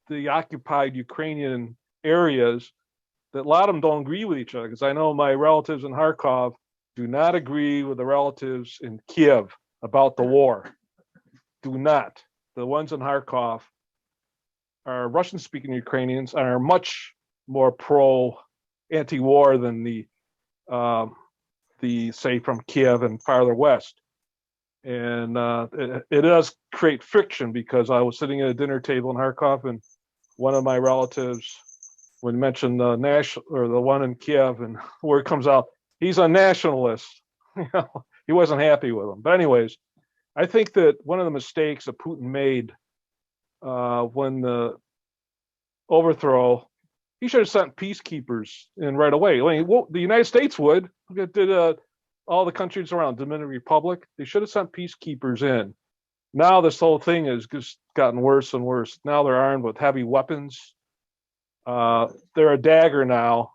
the occupied Ukrainian areas, that a lot of them don't agree with each other. Because I know my relatives in Kharkov do not agree with the relatives in Kiev about the war. Do not. The ones in Kharkov are Russian-speaking Ukrainians and are much more pro-anti-war than the say from Kiev and farther west. And it does create friction, because I was sitting at a dinner table in Kharkov, and one of my relatives would mention the one in Kiev, and where it comes out, he's a nationalist. He wasn't happy with him. But anyways, I think that one of the mistakes that Putin made when the overthrow, he should have sent peacekeepers in right away. I mean, the United States would. Did all the countries around, Dominican Republic, they should have sent peacekeepers in. Now this whole thing has just gotten worse and worse. Now they're armed with heavy weapons. They're a dagger now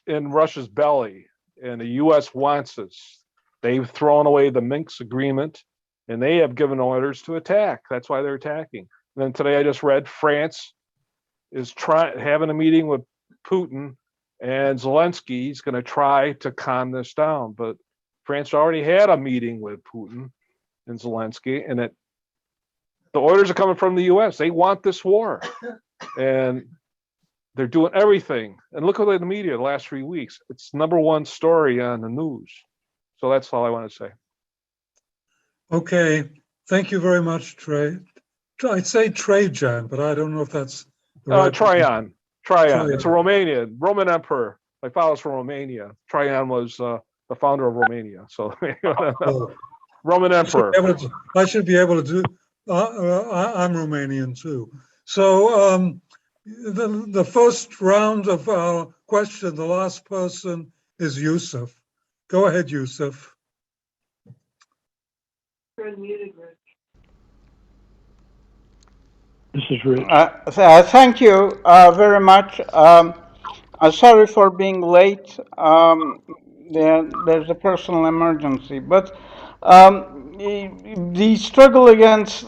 in Russia's belly, and the U.S. wants this. They've thrown away the Minsk agreement, and they have given orders to attack. That's why they're attacking. And then today I just read France is having a meeting with Putin and Zelensky. He's going to try to calm this down. But France already had a meeting with Putin and Zelensky, and the orders are coming from the U.S. They want this war, and they're doing everything. And look at the media the last 3 weeks. It's #1 story on the news. So that's all I want to say. Okay. Thank you very much, Trey. I'd say Trajan, but I don't know if that's the right Traian. It's a Romanian, Roman emperor. My father's from Romania. Traian was the founder of Romania. So Roman emperor. I should be able to do. I'm Romanian too. So the first round of our question, the last person is Yusuf. Go ahead, Yusuf. This is Rich. Thank you very much. Sorry for being late. There's a personal emergency, but the struggle against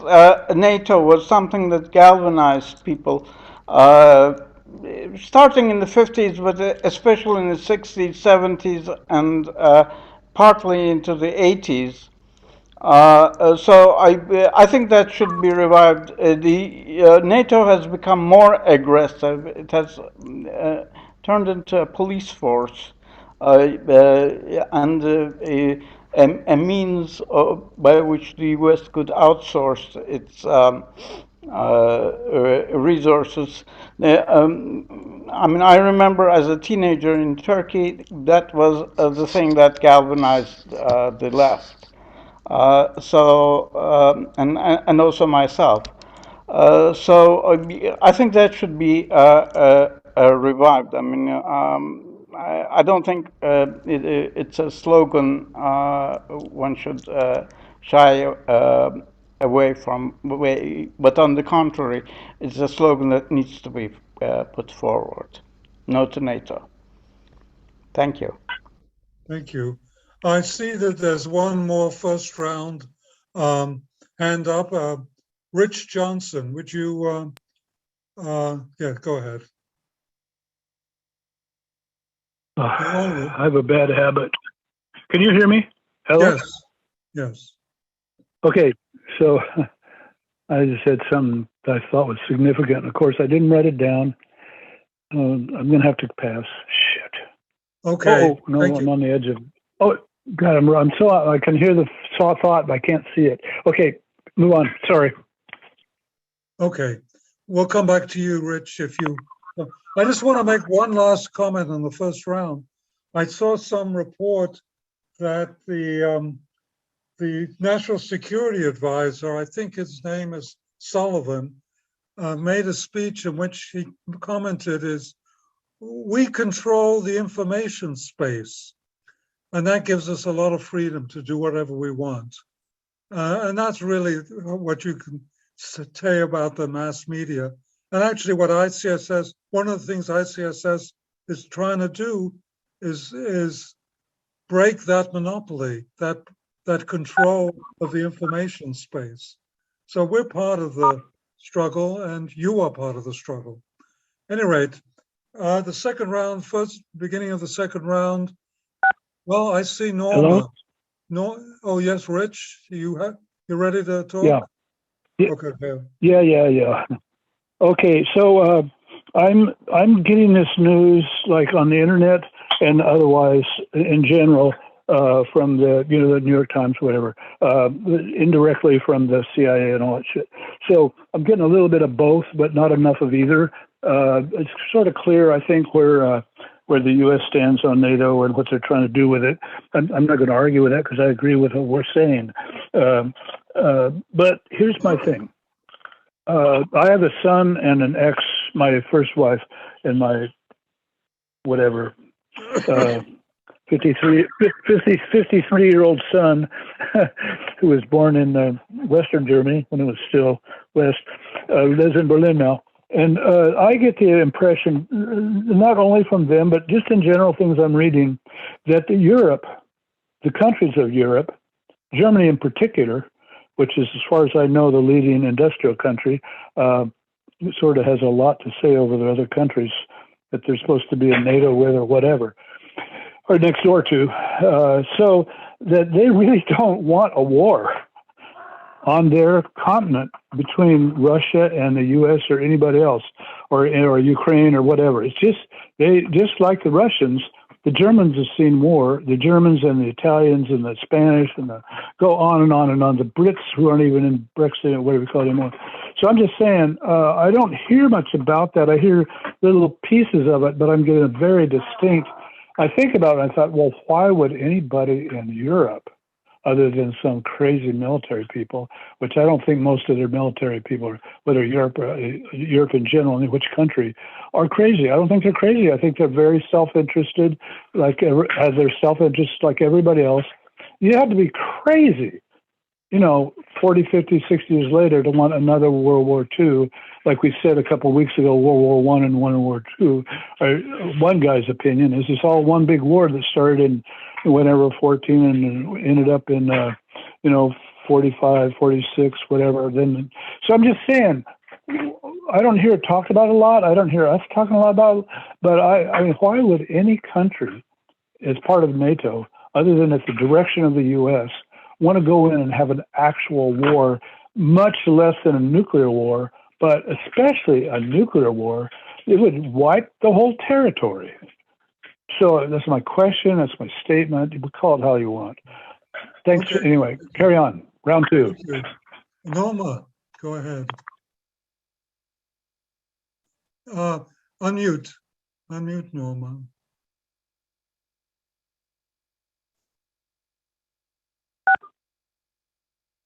NATO was something that galvanized people, starting in the 50s, but especially in the 60s, 70s, and partly into the 80s. So I think that should be revived. NATO has become more aggressive. It has turned into a police force and a means by which the US could outsource its resources. I mean, I remember as a teenager in Turkey, that was the thing that galvanized the left. And also myself. So I think that should be revived. I mean, I don't think it's a slogan one should shy away from, but on the contrary, it's a slogan that needs to be put forward. No to NATO. Thank you. Thank you. I see that there's one more first round hand up. Rich Johnson, would you, yeah, go ahead. I have a bad habit. Can you hear me? Hello? Yes, yes. Okay, so I just said something that I thought was significant. Of course, I didn't write it down. I'm going to have to pass. Shit. Okay. Oh, no, I'm on the edge of. Oh, God, I'm so. I can hear the thought, but I can't see it. Okay, move on. Sorry. Okay, we'll come back to you, Rich, if you. I just want to make one last comment on the first round. I saw some report that the National Security Advisor, I think his name is Sullivan, made a speech in which he commented is, we control the information space, and that gives us a lot of freedom to do whatever we want. And that's really what you can say about the mass media. And actually what ICSS, one of the things ICSS is trying to do is break that monopoly, that control of the information space. So we're part of the struggle and you are part of the struggle. At any rate, the second round, beginning of the second round. Well, I see Norma. Hello? Oh yes, Rich, you ready to talk? Yeah. Okay. Yeah. Okay, so I'm getting this news like on the internet and otherwise in general from the the New York Times, whatever, indirectly from the CIA and all that shit. So I'm getting a little bit of both, but not enough of either. It's sort of clear, I think, where the U.S. stands on NATO and what they're trying to do with it. I'm not going to argue with that because I agree with what we're saying. But here's my thing. I have a son and an ex, my first wife, and my whatever, 53-year-old son who was born in Western Germany when it was still West, lives in Berlin now. And I get the impression, not only from them, but just in general things I'm reading, that Europe, the countries of Europe, Germany in particular, which is, as far as I know, the leading industrial country, sort of has a lot to say over the other countries that they're supposed to be in NATO with or whatever, or next door to. So that they really don't want a war on their continent between Russia and the U.S. or anybody else, or Ukraine or whatever. It's just, they just like the Russians. The Germans have seen war, the Germans and the Italians and the Spanish and go on and on and on. The Brits who aren't even in Brexit or whatever you call it anymore. So I'm just saying, I don't hear much about that. I hear little pieces of it, but I'm getting a very distinct. I think about it and I thought, well, why would anybody in Europe, other than some crazy military people, which I don't think most of their military people, whether Europe in general, in which country, are crazy. I don't think they're crazy. I think they're very self-interested, like they're self-interest like everybody else. You have to be crazy 40, 50, 60 years later to want another World War II, like we said a couple of weeks ago, World War I and World War II. One guy's opinion is it's all one big war that started in whenever 14 and ended up in 45, 46, whatever. Then, so I'm just saying, I don't hear it talked about a lot. I don't hear us talking a lot about it. But I mean, why would any country, as part of NATO, other than at the direction of the U.S., want to go in and have an actual war, much less than a nuclear war, but especially a nuclear war? It would wipe the whole territory. So that's my question. That's my statement. You call it how you want. Thanks. Okay. Anyway, carry on. Round two. Thank you. Norma, go ahead. Unmute. Unmute, Norma.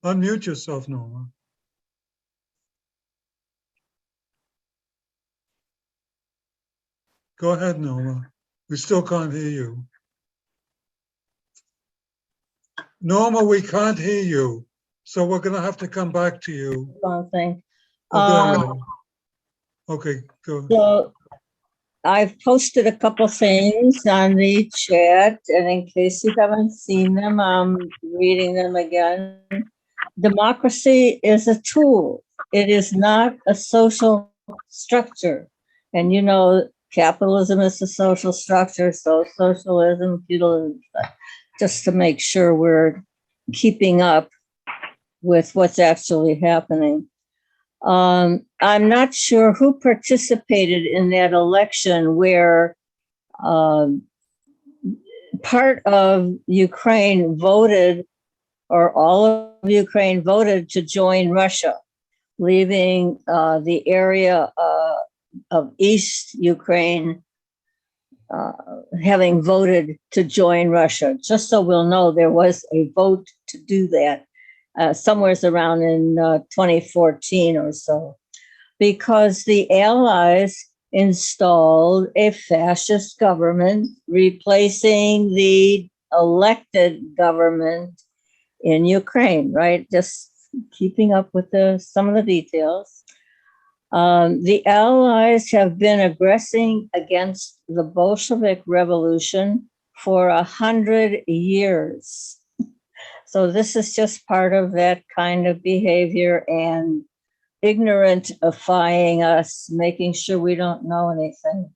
Unmute yourself, Norma. Go ahead, Norma. We still can't hear you. Norma, we can't hear you. So we're going to have to come back to you. Something. Okay, go. So I've posted a couple things on the chat, and in case you haven't seen them, I'm reading them again. Democracy is a tool. It is not a social structure. And capitalism is a social structure, so socialism, feudalism, just to make sure we're keeping up with what's actually happening. I'm not sure who participated in that election where part of Ukraine voted, or all of Ukraine voted to join Russia, leaving the area of East Ukraine having voted to join Russia. Just so we'll know, there was a vote to do that somewhere around in 2014 or so, because the Allies installed a fascist government replacing the elected government in Ukraine, right? Just keeping up with some of the details. The Allies have been aggressing against the Bolshevik Revolution for 100 years. So this is just part of that kind of behavior and ignorantifying us, making sure we don't know anything.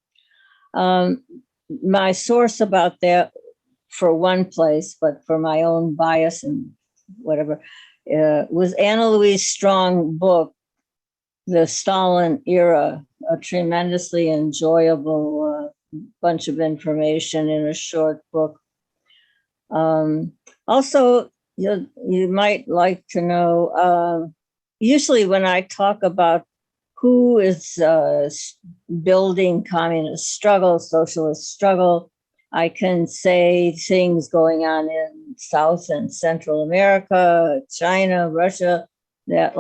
My source about that, for one place, but for my own bias and whatever, was Anna Louise Strong's book, The Stalin Era, a tremendously enjoyable bunch of information in a short book. Also, you might like to know, usually when I talk about who is building communist struggle, socialist struggle, I can say things going on in South and Central America, China, Russia, that.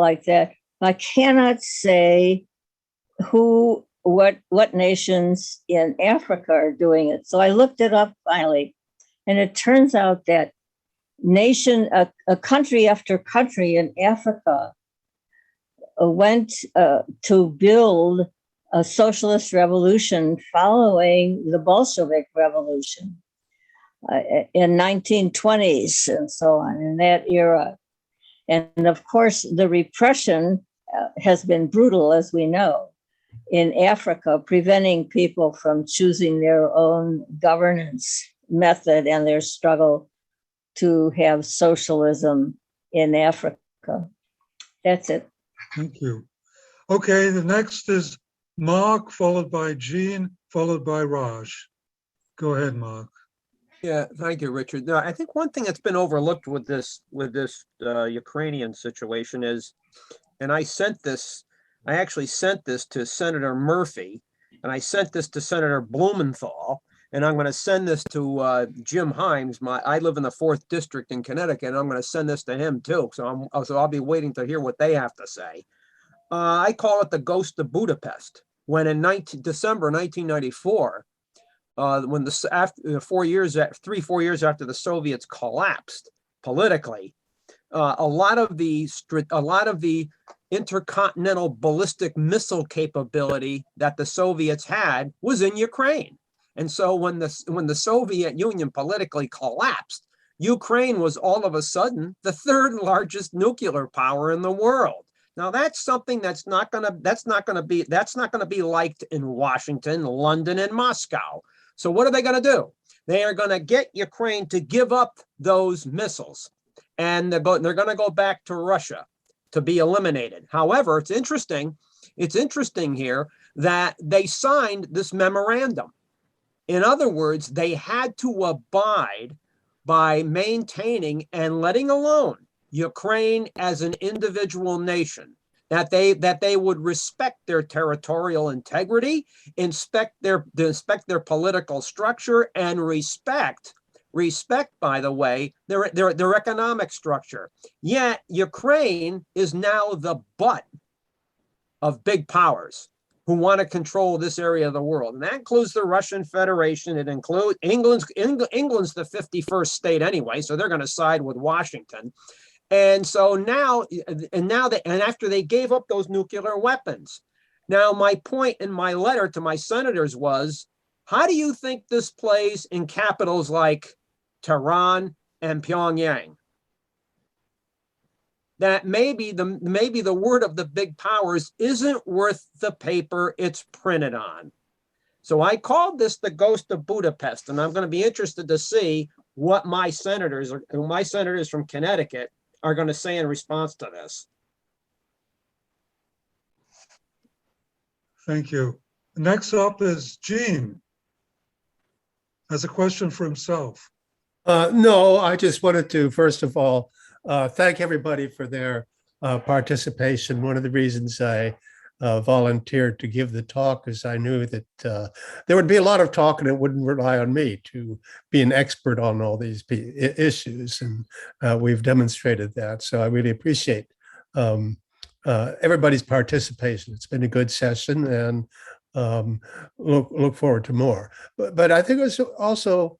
I cannot say what nations in Africa are doing it. So I looked it up finally, and it turns out that a country after country in Africa went to build a socialist revolution following the Bolshevik Revolution in 1920s and so on, in that era. And of course, the repression has been brutal, as we know, in Africa, preventing people from choosing their own governance method and their struggle to have socialism in Africa. That's it. Thank you. Okay, the next is Mark, followed by Jean, followed by Raj. Go ahead, Mark. Yeah, thank you, Richard. No, I think one thing that's been overlooked with this Ukrainian situation is, and I actually sent this to Senator Murphy, and I sent this to Senator Blumenthal, and I'm going to send this to Jim Himes. I live in the 4th District in Connecticut, and I'm going to send this to him too. So I'll be waiting to hear what they have to say. I call it the Ghost of Budapest. When in December 1994, when 3-4 years after the Soviets collapsed politically, a lot of the intercontinental ballistic missile capability that the Soviets had was in Ukraine. And so when the Soviet Union politically collapsed, Ukraine was all of a sudden the third largest nuclear power in the world. Now that's something that's not going to be liked in Washington, London, and Moscow. So what are they going to do? They are going to get Ukraine to give up those missiles, and they're going to go back to Russia to be eliminated. However, it's interesting here that they signed this memorandum. In other words, they had to abide by maintaining and letting alone Ukraine as an individual nation, that they would respect their territorial integrity, respect their political structure, and respect, by the way, their economic structure. Yet Ukraine is now the butt of big powers who want to control this area of the world. And that includes the Russian Federation. It includes England's the 51st state anyway, so they're going to side with Washington. And so now, after they gave up those nuclear weapons, now my point in my letter to my senators was, how do you think this plays in capitals like Tehran and Pyongyang? That maybe the word of the big powers isn't worth the paper it's printed on. So I called this the Ghost of Budapest, and I'm going to be interested to see what my senators from Connecticut are going to say in response to this. Thank you. Next up is Gene. Has a question for himself. No, I just wanted to, first of all, thank everybody for their participation. One of the reasons I volunteered to give the talk is I knew that there would be a lot of talk and it wouldn't rely on me to be an expert on all these issues. And we've demonstrated that. So I really appreciate everybody's participation. It's been a good session, and look forward to more. But I think it's also,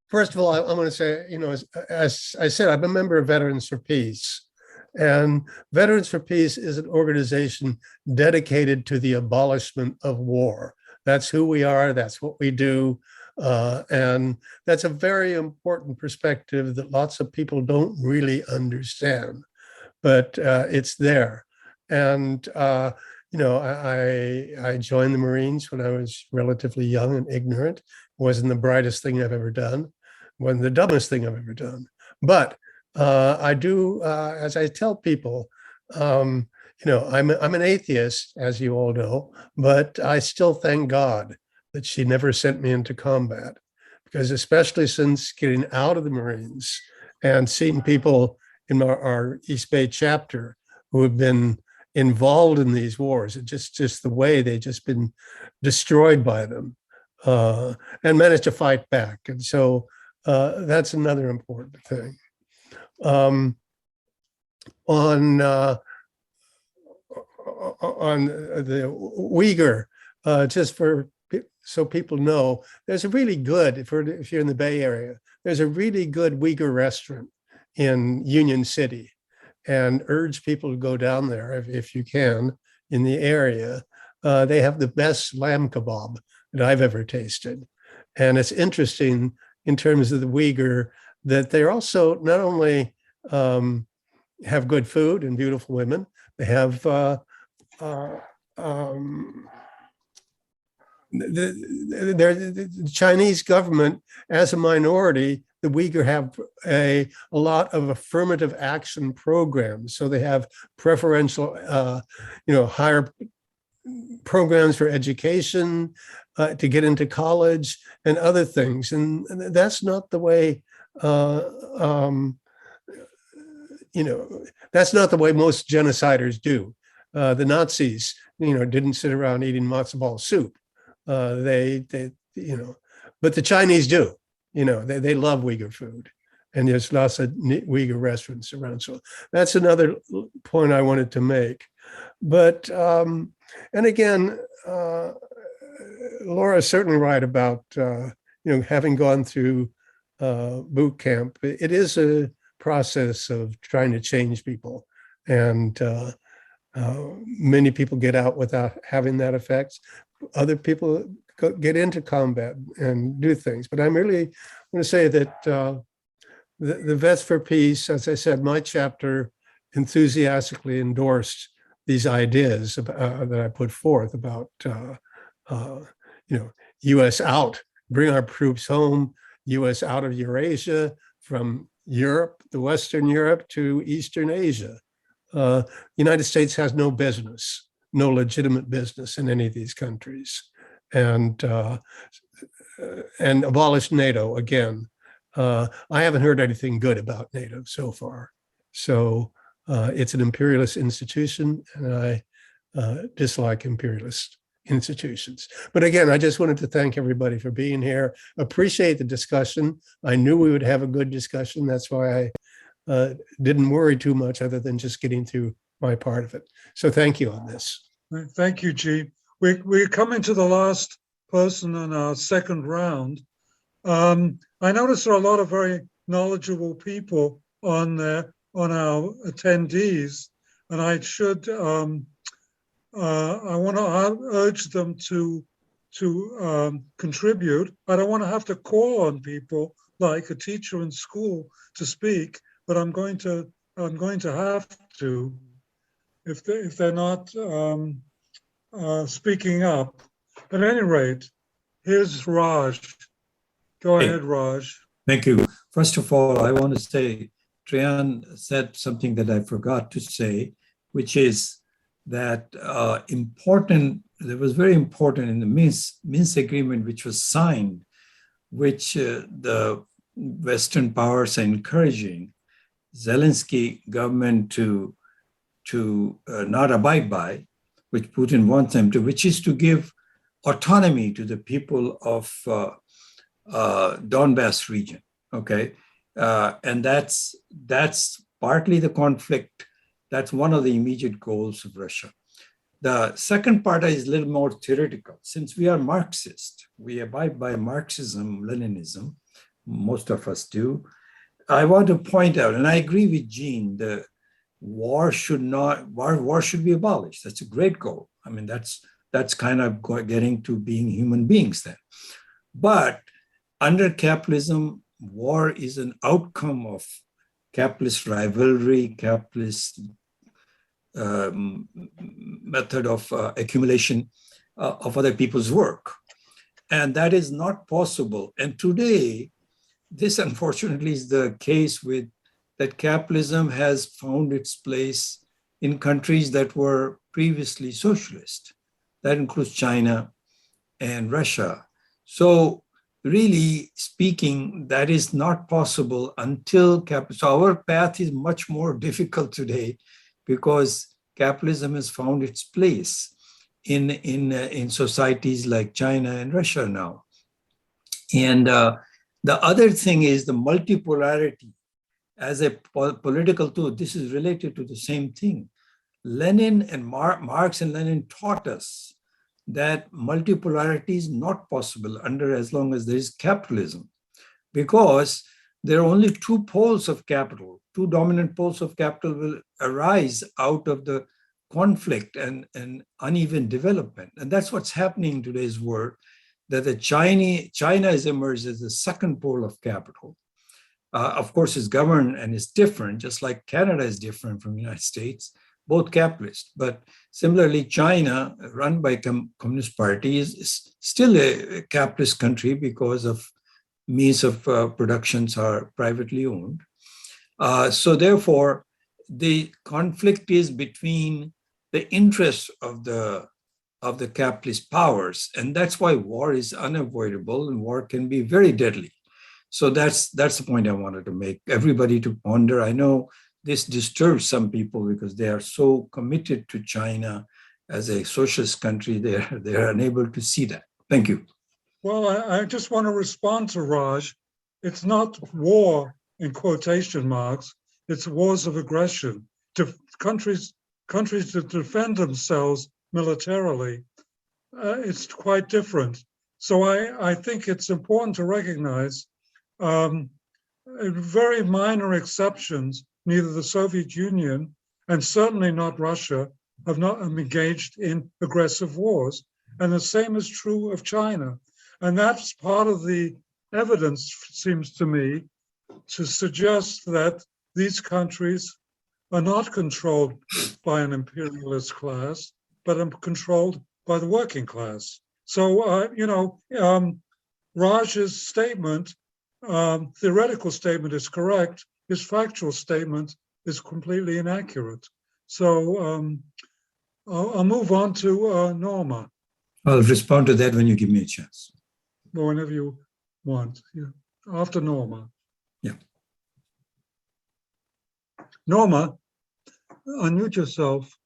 first of all, I'm going to say, as I said, I'm a member of Veterans for Peace. And Veterans for Peace is an organization dedicated to the abolishment of war. That's who we are. That's what we do. And that's a very important perspective that lots of people don't really understand, but it's there. And, I joined the Marines when I was relatively young and ignorant. It wasn't the brightest thing I've ever done. Wasn't the dumbest thing I've ever done. But I do, as I tell people, I'm an atheist, as you all know, but I still thank God that she never sent me into combat, because especially since getting out of the Marines and seeing people in our East Bay chapter who have been involved in these wars, it's just the way they've just been destroyed by them and managed to fight back. And so that's another important thing. On the Uyghur, so people know, there's a really good, if you're in the Bay Area, there's a really good Uyghur restaurant in Union City, and urge people to go down there if you can in the area. They have the best lamb kebab that I've ever tasted. And it's interesting in terms of the Uyghur that they're also not only have good food and beautiful women, they have the Chinese government as a minority. The Uyghur have a lot of affirmative action programs. So they have preferential, higher programs for education, to get into college and other things. And that's not the way, that's not the way most genociders do. The Nazis, didn't sit around eating matzo ball soup. But the Chinese do. They love Uyghur food, and there's lots of Uyghur restaurants around. So that's another point I wanted to make. But and again, Laura's certainly right about having gone through boot camp. It is a process of trying to change people. And many people get out without having that effect. Other people get into combat and do things. But I'm really going to say that the Vets for Peace, as I said, my chapter enthusiastically endorsed these ideas that I put forth about, U.S. out, bring our troops home, U.S. out of Eurasia, from Europe, the Western Europe to Eastern Asia. The United States has no business, no legitimate business in any of these countries, and abolish NATO again. I haven't heard anything good about NATO so far. So it's an imperialist institution, and I dislike imperialist institutions. But again, I just wanted to thank everybody for being here. Appreciate the discussion. I knew we would have a good discussion. That's why I didn't worry too much other than just getting through my part of it. So thank you on this. Thank you, G. We're coming to the last person in our second round. I noticed there are a lot of very knowledgeable people on our attendees, and I should I want to urge them to contribute. I don't want to have to call on people like a teacher in school to speak, but I'm going to have to if they're not speaking up. At any rate, here's Raj. Go ahead, Raj. Thank you. First of all, I want to say, Trehan said something that I forgot to say, which is that that was very important in the Minsk agreement, which was signed, which the Western powers are encouraging Zelensky government to not abide by, which Putin wants them to, which is to give autonomy to the people of Donbass region. Okay, and that's partly the conflict. That's one of the immediate goals of Russia. The second part is a little more theoretical. Since we are Marxist, we abide by Marxism, Leninism. Most of us do. I want to point out, and I agree with Gene, the war should be abolished. That's a great goal. I mean, that's kind of getting to being human beings then. But under capitalism, war is an outcome of capitalist rivalry, capitalist method of accumulation of other people's work. And that is not possible. And today, this unfortunately is the case with that capitalism has found its place in countries that were previously socialist. That includes China and Russia. So really speaking, that is not possible until so our path is much more difficult today because capitalism has found its place in societies like China and Russia now. And the other thing is the multipolarity as a political tool. This is related to the same thing. Lenin and Marx and Lenin taught us that multipolarity is not possible as long as there is capitalism, because there are only two poles of capital, two dominant poles of capital will arise out of the conflict and uneven development. And that's what's happening in today's world, that China has emerged as the second pole of capital. Of course, it's governed and it's different, just like Canada is different from the United States, both capitalist. But similarly, China, run by Communist Party, is still a capitalist country because of means of productions are privately owned. So therefore, the conflict is between the interests of the capitalist powers, and that's why war is unavoidable and war can be very deadly. So that's the point I wanted to make. Everybody to ponder. I know this disturbs some people because they are so committed to China as a socialist country. They're unable to see that. Thank you. Well, I just want to respond to Raj. It's not war in quotation marks. It's wars of aggression. Countries to defend themselves militarily. It's quite different. So I think it's important to recognize very minor exceptions, neither the Soviet Union and certainly not Russia have not engaged in aggressive wars. And the same is true of China. And that's part of the evidence, seems to me, to suggest that these countries are not controlled by an imperialist class, but are controlled by the working class. So, Raj's statement, theoretical statement is correct. His factual statement is completely inaccurate. So I'll move on to Norma. I'll respond to that when you give me a chance. Whenever you want. Yeah. After Norma. Yeah. Norma, unmute yourself.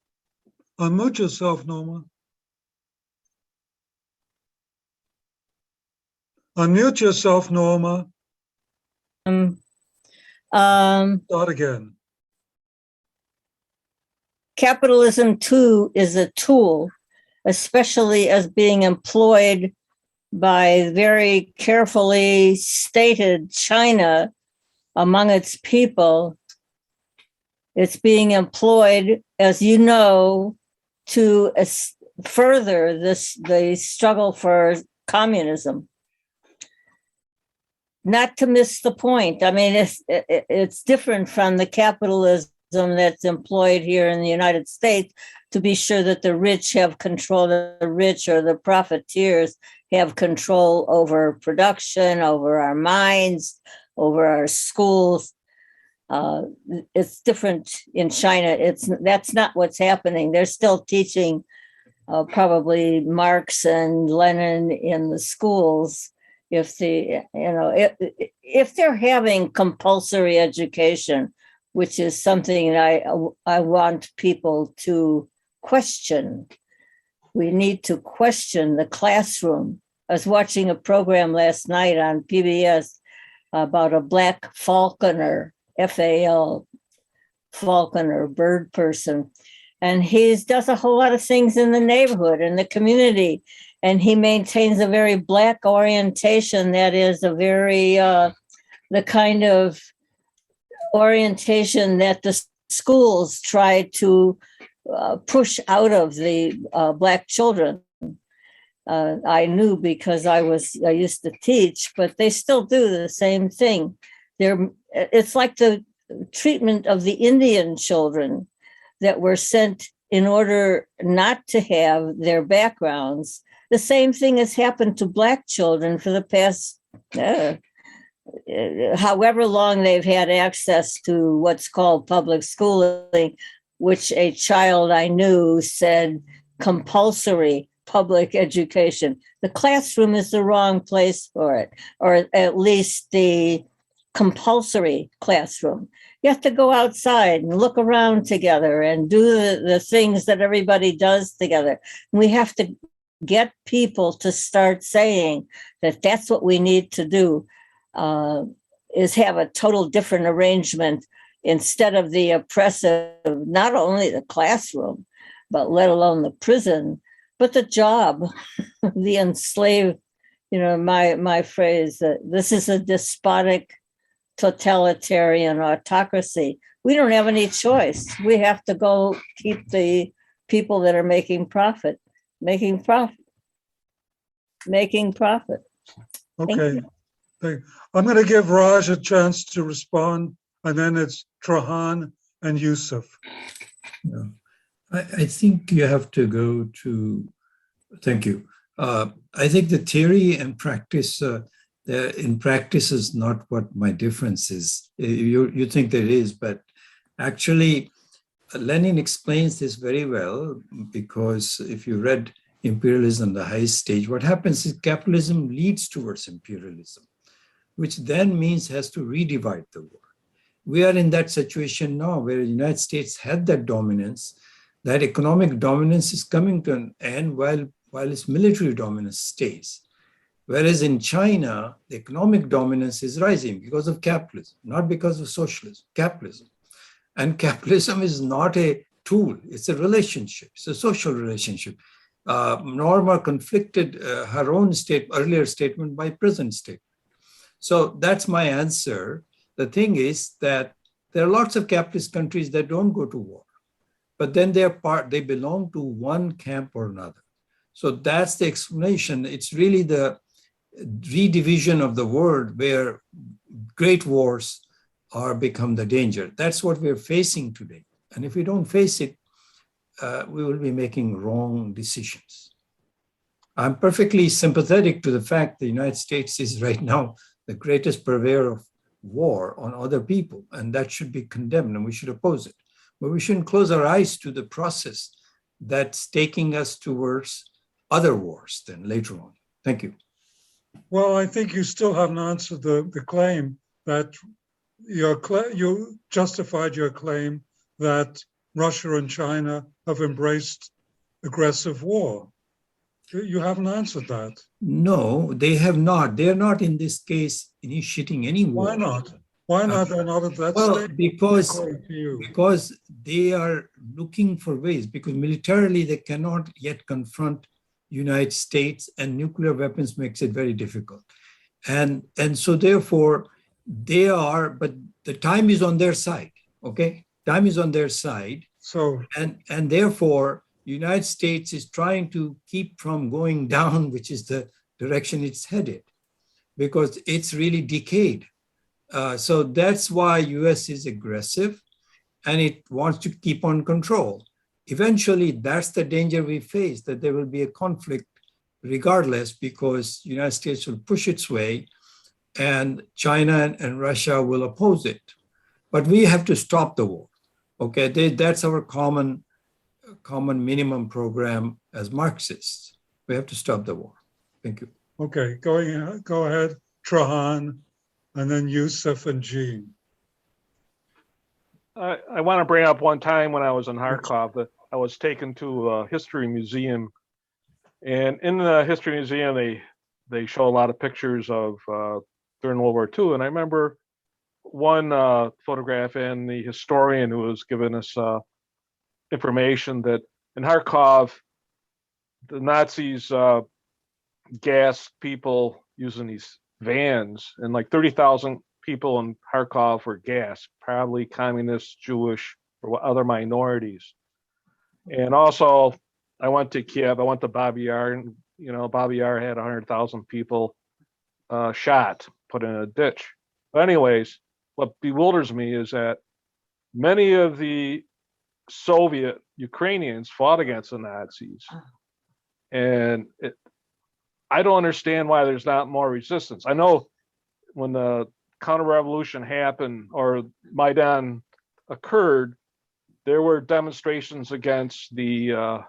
Unmute yourself, Norma. Unmute yourself, Norma. Start again. Capitalism too is a tool, especially as being employed by very carefully stated China among its people. It's being employed, as you know, to further the struggle for communism. Not to miss the point. I mean, it's different from the capitalism that's employed here in the United States to be sure that the rich have control, the rich or the profiteers have control over production, over our minds, over our schools. It's different in China. That's not what's happening. They're still teaching probably Marx and Lenin in the schools. If they're having compulsory education, which is something that I want people to question. We need to question the classroom. I was watching a program last night on PBS about a black falconer, FAL, falconer, bird person. And he does a whole lot of things in the neighborhood, in the community. And he maintains a very black orientation that is a very, the kind of orientation that the schools try to push out of the black children. I knew because I used to teach, but they still do the same thing. It's like the treatment of the Indian children that were sent in order not to have their backgrounds. The same thing has happened to black children for the past however long they've had access to what's called public schooling, which a child I knew said compulsory public education. The classroom is the wrong place for it, or at least the compulsory classroom. You have to go outside and look around together and do the things that everybody does together. We have to get people to start saying that that's what we need to do, is have a total different arrangement instead of the oppressive, not only the classroom, but let alone the prison, but the job, the enslaved, my phrase, this is a despotic, totalitarian autocracy. We don't have any choice. We have to go keep the people that are making profit. Okay. I'm going to give Raj a chance to respond, and then it's Trahan and Yusuf. Yeah. I think you have to go to, thank you. I think the theory and practice, in practice is not what my difference is. You think there is, but actually Lenin explains this very well, because if you read Imperialism, the highest stage, what happens is capitalism leads towards imperialism, which then means has to redivide the world. We are in that situation now where the United States had that dominance. That economic dominance is coming to an end while its military dominance stays. Whereas in China, the economic dominance is rising because of capitalism, not because of socialism, capitalism. And capitalism is not a tool, it's a relationship, it's a social relationship. Norma conflicted her own earlier statement by present statement. So that's my answer. The thing is that there are lots of capitalist countries that don't go to war, but then they belong to one camp or another. So that's the explanation. It's really the redivision of the world where great wars are become the danger. That's what we're facing today. And if we don't face it, we will be making wrong decisions. I'm perfectly sympathetic to the fact the United States is right now the greatest purveyor of war on other people, and that should be condemned and we should oppose it. But we shouldn't close our eyes to the process that's taking us towards other wars then later on. Thank you. Well, I think you still haven't answered the claim that you justified your claim that Russia and China have embraced aggressive war. You haven't answered that. No, they have not. They're not in this case initiating any war. Why not? Why not? They're not at that Well, stage. because they are looking for ways, because militarily they cannot yet confront United States, and nuclear weapons makes it very difficult. And so therefore they are, but the time is on their side, okay? Time is on their side. So, and therefore, United States is trying to keep from going down, which is the direction it's headed, because it's really decayed. So that's why US is aggressive and it wants to keep on control. Eventually, that's the danger we face, that there will be a conflict regardless, because United States will push its way and China and Russia will oppose it. But we have to stop the war, okay? That's our common minimum program as Marxists. We have to stop the war. Thank you. okay, go ahead, Trahan, and then Yusuf and Jean. I want to bring up one time when I was in Kharkov that I was taken to a history museum, and in the history museum they show a lot of pictures of during World War II, and I remember one photograph, and the historian who was giving us information that in Kharkov the Nazis gassed people using these vans, and like 30,000 people in Kharkov were gassed, probably communists, Jewish, or other minorities. And also, I went to Kiev, I went to Babi Yar, and Babi Yar had 100,000 people shot, put in a ditch. But anyways, what bewilders me is that many of the Soviet Ukrainians fought against the Nazis. And I don't understand why there's not more resistance. I know when the counter-revolution happened or Maidan occurred, there were demonstrations against the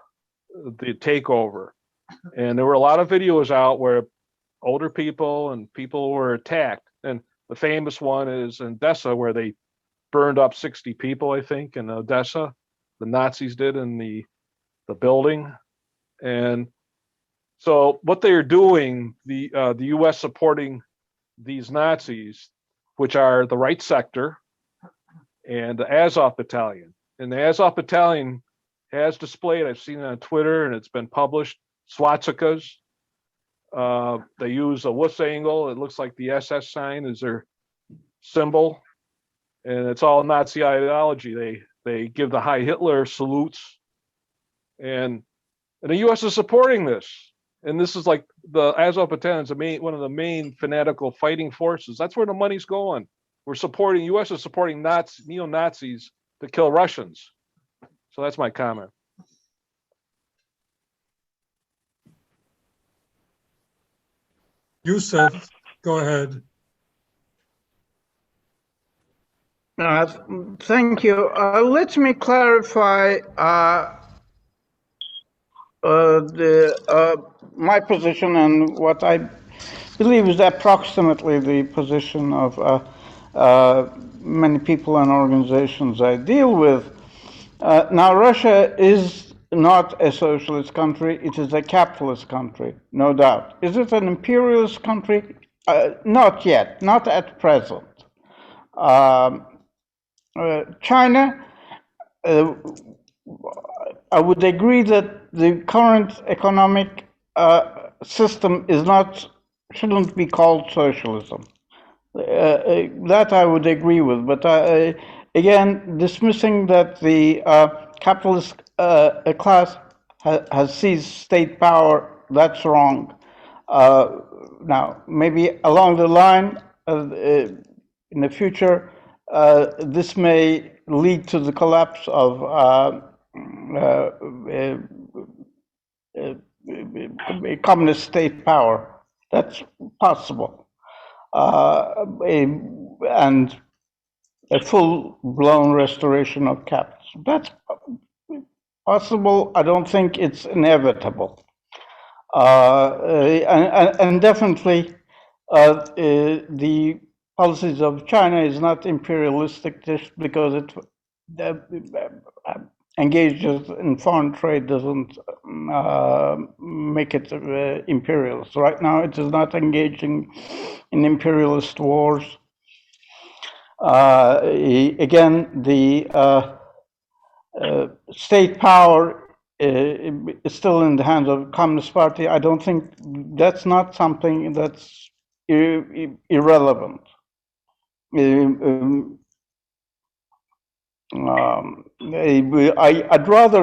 takeover. And there were a lot of videos out where older people and people were attacked. And the famous one is in Odessa, where they burned up 60 people, I think, in Odessa. The Nazis did in the building. And so what they are doing, the U.S. supporting these Nazis, which are the right sector and the Azov Battalion. And the Azov Battalion has displayed, I've seen it on Twitter and it's been published, swastikas. They use a wuss angle. It looks like the SS sign is their symbol. And it's all Nazi ideology. They give the Heil Hitler salutes. And the U.S. is supporting this. And this is like the Azov Battalion is one of the main fanatical fighting forces. That's where the money's going. We're supporting, U.S. is supporting neo-Nazis to kill Russians. So that's my comment. Yusuf, go ahead. Thank you. Let me clarify my position and what I believe is approximately the position of many people and organizations I deal with. Now, Russia is not a socialist country. It is a capitalist country, no doubt. Is it an imperialist country? Not yet, not at present. China, I would agree that the current economic system shouldn't be called socialism. That I would agree with, but again, dismissing that the capitalist class has seized state power, that's wrong. Now, maybe along the line, in the future, this may lead to the collapse of a communist state power. That's possible. And a full-blown restoration of capitalism. That's possible. I don't think it's inevitable. And definitely, the policies of China is not imperialistic just because it engages in foreign trade doesn't make it imperialist. Right now, it is not engaging in imperialist wars. Again, the state power is still in the hands of the Communist Party. I don't think that's not something that's irrelevant. I'd rather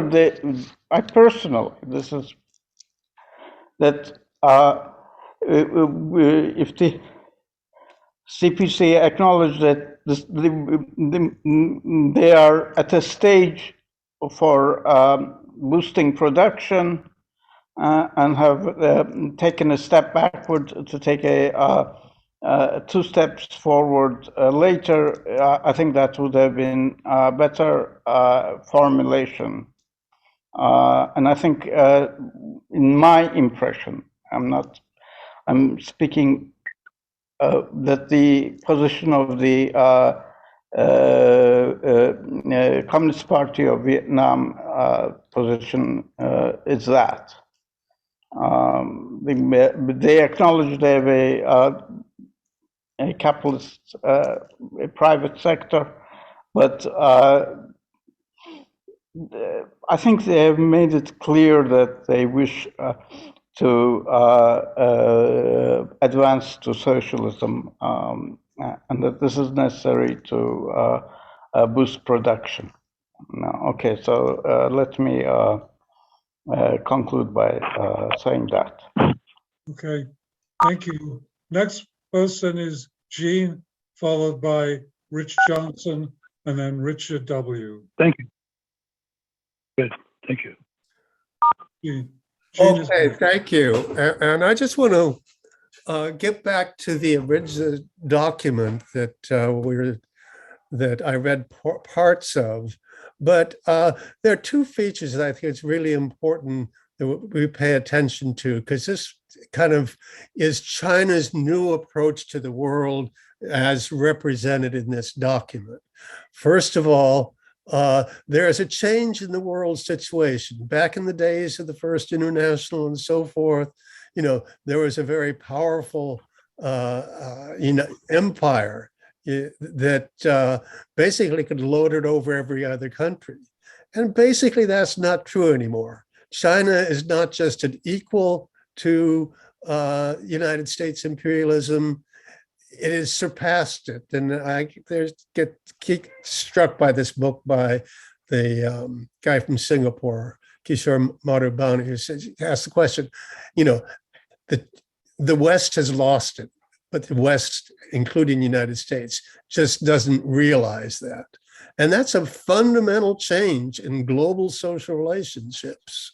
I personally, this is that if the CPC acknowledge that they are at a stage for boosting production and have taken a step backward to take two steps forward later, I think that would have been a better formulation. And I think, in my impression, I'm speaking that the position of the Communist Party of Vietnam position is that. They acknowledge they have a capitalist, a private sector, but I think they have made it clear that they wish to advance to socialism, and that this is necessary to boost production. Okay, so let me conclude by saying that. Okay, thank you. Next person is Gene, followed by Rich Johnson, and then Richard W. Thank you. Good, thank you. Gene Okay, thank you. And I just want to get back to the original document that that I read parts of. But there are two features that I think it's really important that we pay attention to, because this kind of is China's new approach to the world as represented in this document. First of all, there is a change in the world situation. Back in the days of the First International and so forth, you know, there was a very powerful empire that basically could lord it over every other country. And basically that's not true anymore. China is not just an equal to United States imperialism. It has surpassed it. And I get struck by this book by the guy from Singapore, Kishore Mahbubani, who says, asks the question, you know, the West has lost it, but the West, including the United States, just doesn't realize that. And that's a fundamental change in global social relationships.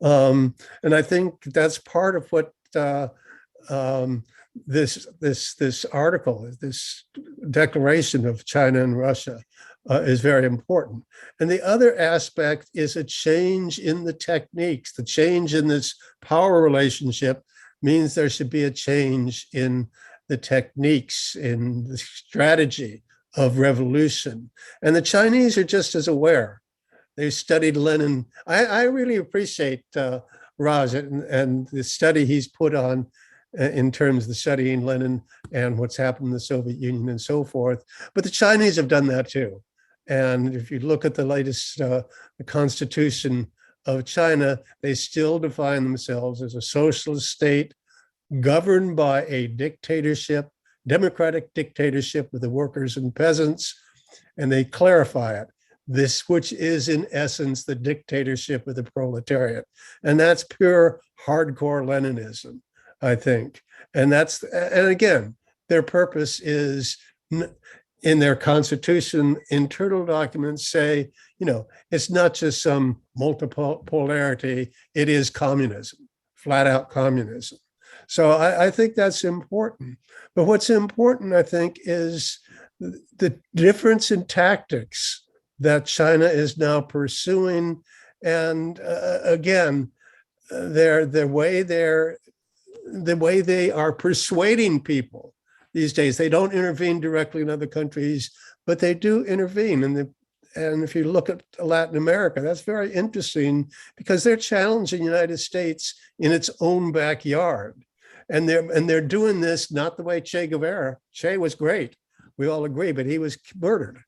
And I think that's part of what this article, this declaration of China and Russia is very important. And the other aspect is a change in the techniques. The change in this power relationship means there should be a change in the techniques, in the strategy of revolution. And the Chinese are just as aware. They've studied Lenin. I really appreciate Raj and the study he's put on in terms of the studying Lenin and what's happened in the Soviet Union and so forth. But the Chinese have done that too. And if you look at the latest the Constitution of China, they still define themselves as a socialist state governed by a dictatorship democratic dictatorship of the workers and peasants, and they clarify it. This, which is in essence the dictatorship of the proletariat. And that's pure hardcore Leninism, I think. And again, their purpose is, in their constitution, internal documents say, it's not just some multipolarity, it is communism, flat out communism. So I think that's important. But what's important, I think, is the difference in tactics that China is now pursuing. And again, the way they are persuading people these days. They don't intervene directly in other countries, but they do intervene. And if you look at Latin America, that's very interesting because they're challenging the United States in its own backyard. And they're doing this not the way Che Guevara. Che was great, we all agree, but he was murdered.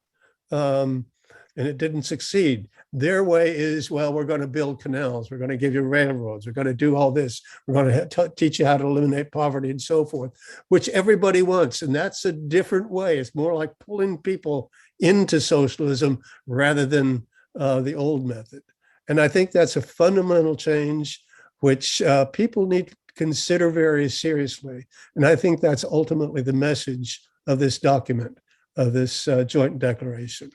And it didn't succeed. Their way is, well, we're going to build canals, we're going to give you railroads, we're going to do all this, we're going to teach you how to eliminate poverty and so forth, which everybody wants. And that's a different way. It's more like pulling people into socialism rather than the old method. And I think that's a fundamental change, which people need to consider very seriously. And I think that's ultimately the message of this document, of this joint declaration.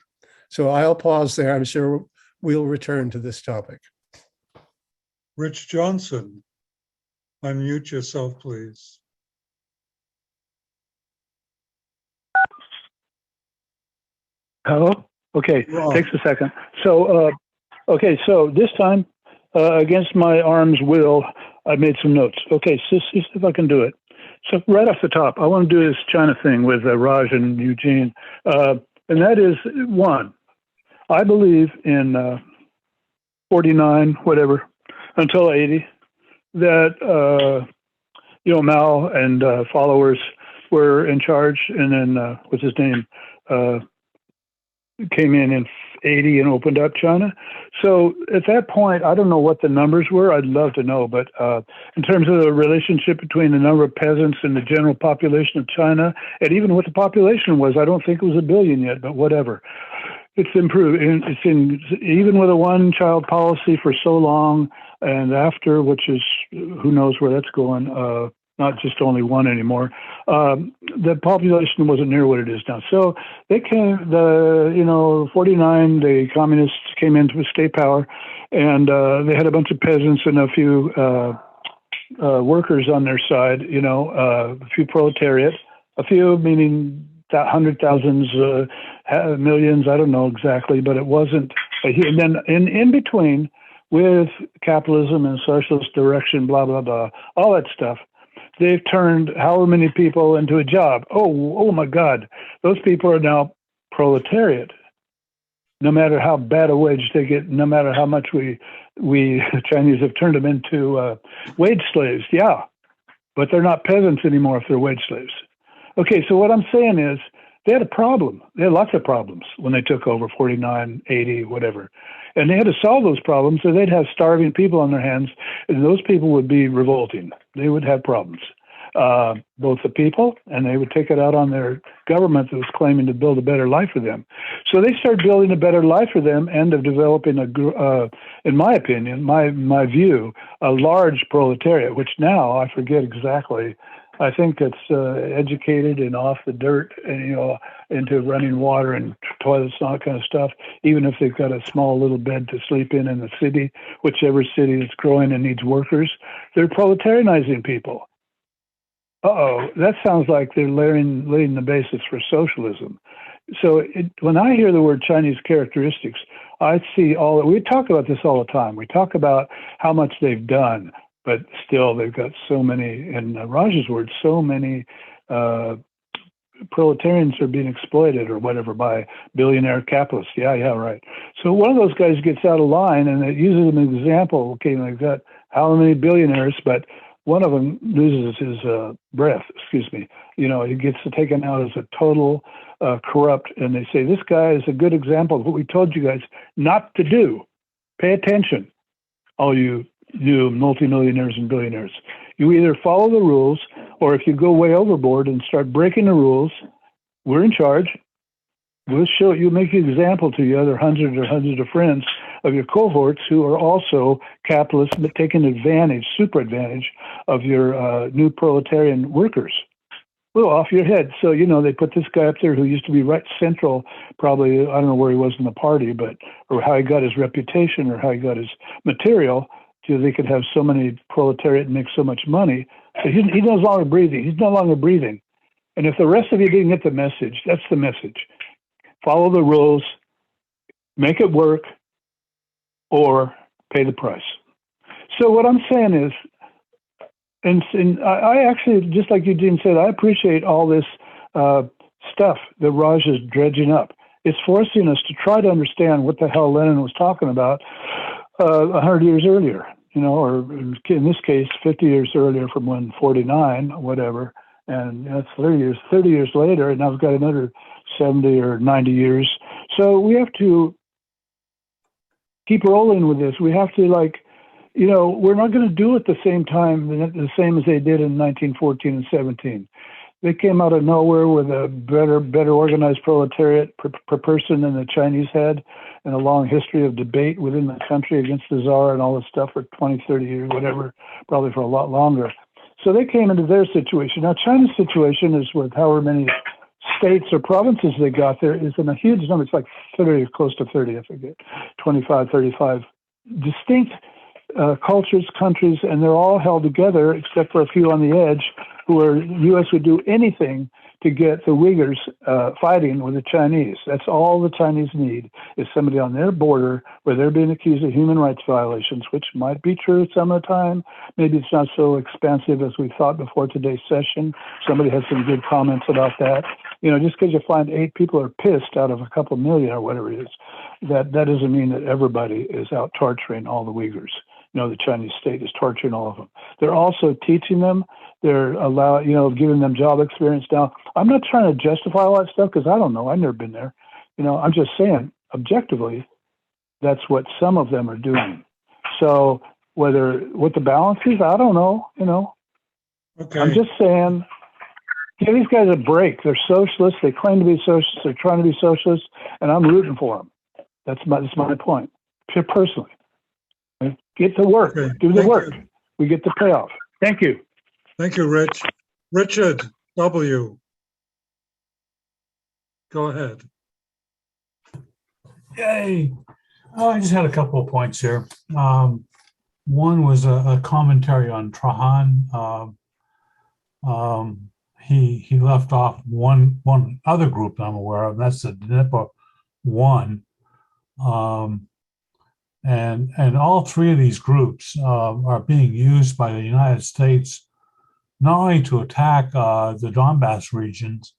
So I'll pause there. I'm sure we'll return to this topic. Rich Johnson, unmute yourself, please. Hello? Okay, Wrong. takes a second. So, so this time, against my arm's will, I made some notes. Okay, so see if I can do it. So right off the top, I want to do this China thing with Raj and Eugene. And that is, one, I believe in 49, whatever, until 80, that, Mao and followers were in charge. And then, what's his name? Came in 80 and opened up China. So at that point, I don't know what the numbers were. I'd love to know. But in terms of the relationship between the number of peasants and the general population of China, and even what the population was, I don't think it was 1 billion yet, but whatever. It's improved. Even with a one-child policy for so long, and after, which is, who knows where that's going, not just only one anymore, the population wasn't near what it is now. So they came, 49, the communists came into state power, and they had a bunch of peasants and a few workers on their side, a few proletariat, a few meaning hundred thousands, millions, I don't know exactly, but it wasn't. And then in between, with capitalism and socialist direction, blah, blah, blah, all that stuff, they've turned however many people into a job. Oh my God, those people are now proletariat. No matter how bad a wage they get, no matter how much we Chinese have turned them into wage slaves. Yeah, but they're not peasants anymore if they're wage slaves. Okay, so what I'm saying is they had a problem. They had lots of problems when they took over 49, 80, whatever. And they had to solve those problems, so they'd have starving people on their hands, and those people would be revolting. They would have problems, both the people, and they would take it out on their government that was claiming to build a better life for them. So they started building a better life for them and of developing, in my opinion, my view, a large proletariat, which now I forget exactly. I think it's educated and off the dirt and, into running water and toilets and all that kind of stuff, even if they've got a small little bed to sleep in the city, whichever city that's growing and needs workers. They're proletarianizing people. That sounds like they're laying the basis for socialism. So when I hear the word Chinese characteristics, I see we talk about this all the time. We talk about how much they've done, but still they've got so many, in Raj's words, so many proletarians are being exploited or whatever by billionaire capitalists. Yeah, right. So one of those guys gets out of line and it uses an example. Okay, they've got how many billionaires, but one of them loses his breath, he gets taken out as a total corrupt. And they say, this guy is a good example of what we told you guys not to do. Pay attention, all you multimillionaires and billionaires. You either follow the rules Or if you go way overboard and start breaking the rules, we're in charge. We'll show you, make an example to the other hundreds of friends of your cohorts who are also capitalists, but taking advantage, super advantage of your new proletarian workers. Well, off your head. So, you know, they put this guy up there who used to be right central, probably, I don't know where he was in the party, but, or how he got his reputation or how he got his material, so they could have so many proletariat and make so much money. So he's no longer breathing. He's no longer breathing. And if the rest of you didn't get the message, that's the message. Follow the rules, make it work, or pay the price. So what I'm saying is, and I actually, just like Eugene said, I appreciate all this stuff that Raj is dredging up. It's forcing us to try to understand what the hell Lenin was talking about 100 years earlier, you know, or in this case, 50 years earlier from when 49, whatever. And that's 30 years later, and I've got another 70 or 90 years. So we have to keep rolling with this. We have to, like, you know, we're not going to do it the same time, the same as they did in 1914 and 17. They came out of nowhere with a better organized proletariat per person than the Chinese had, and a long history of debate within the country against the Tsar and all this stuff for 20, 30 years, whatever, probably for a lot longer. So they came into their situation. Now, China's situation is with however many states or provinces they got there is in a huge number. It's like 30, close to 30, I forget, 25, 35 distinct cultures, countries, and they're all held together except for a few on the edge who are, the U.S. would do anything to get the Uyghurs fighting with the Chinese. That's all the Chinese need, is somebody on their border where they're being accused of human rights violations, which might be true some of the time. Maybe it's not so expansive as we thought before today's session. Somebody had some good comments about that. You know, just because you find 8 people are pissed out of a couple million or whatever it is, that doesn't mean that everybody is out torturing all the Uyghurs. You know, the Chinese state is torturing all of them. They're also teaching them. They're giving them job experience. Now, I'm not trying to justify all that stuff because I don't know. I've never been there. You know, I'm just saying, objectively, that's what some of them are doing. So what the balance is, I don't know. You know, okay. I'm just saying, give these guys a break. They're socialists. They claim to be socialists. They're trying to be socialists, and I'm rooting for them. That's my point, personally. Get to work. Okay. Do the work. You. We get the payoff. Thank you. Thank you, Rich. Richard W. Go ahead. Yay. I just had a couple of points here. One was a commentary on Trahan. He left off one other group that I'm aware of, and that's the Dnieper 1. And all 3 of these groups are being used by the United States not only to attack the Donbass regions,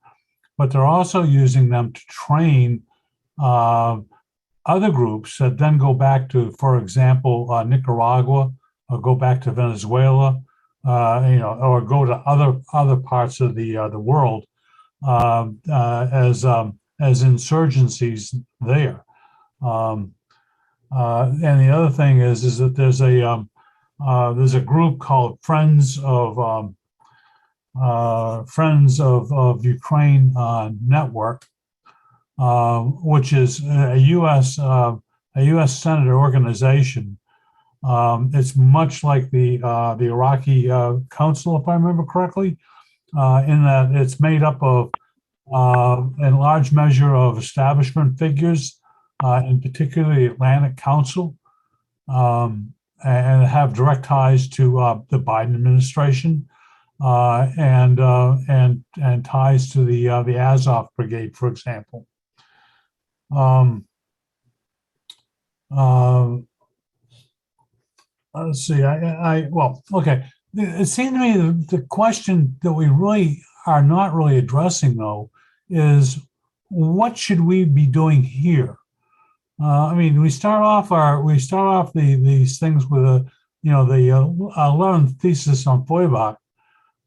but they're also using them to train other groups that then go back to, for example, Nicaragua, or go back to Venezuela, or go to other parts of the world as insurgencies there. And the other thing is that there's a group called Friends of Ukraine Network, which is a U.S. Senate organization. It's much like the Iraqi Council, if I remember correctly, in that it's made up of, in large measure, of establishment figures, in particular the Atlantic Council, and have direct ties to the Biden administration, and ties to the Azov Brigade, for example. Let's see. Okay. It seemed to me the question that we really are not really addressing, though, is what should we be doing here? I mean, we start off these things with the 11th thesis on Feuerbach.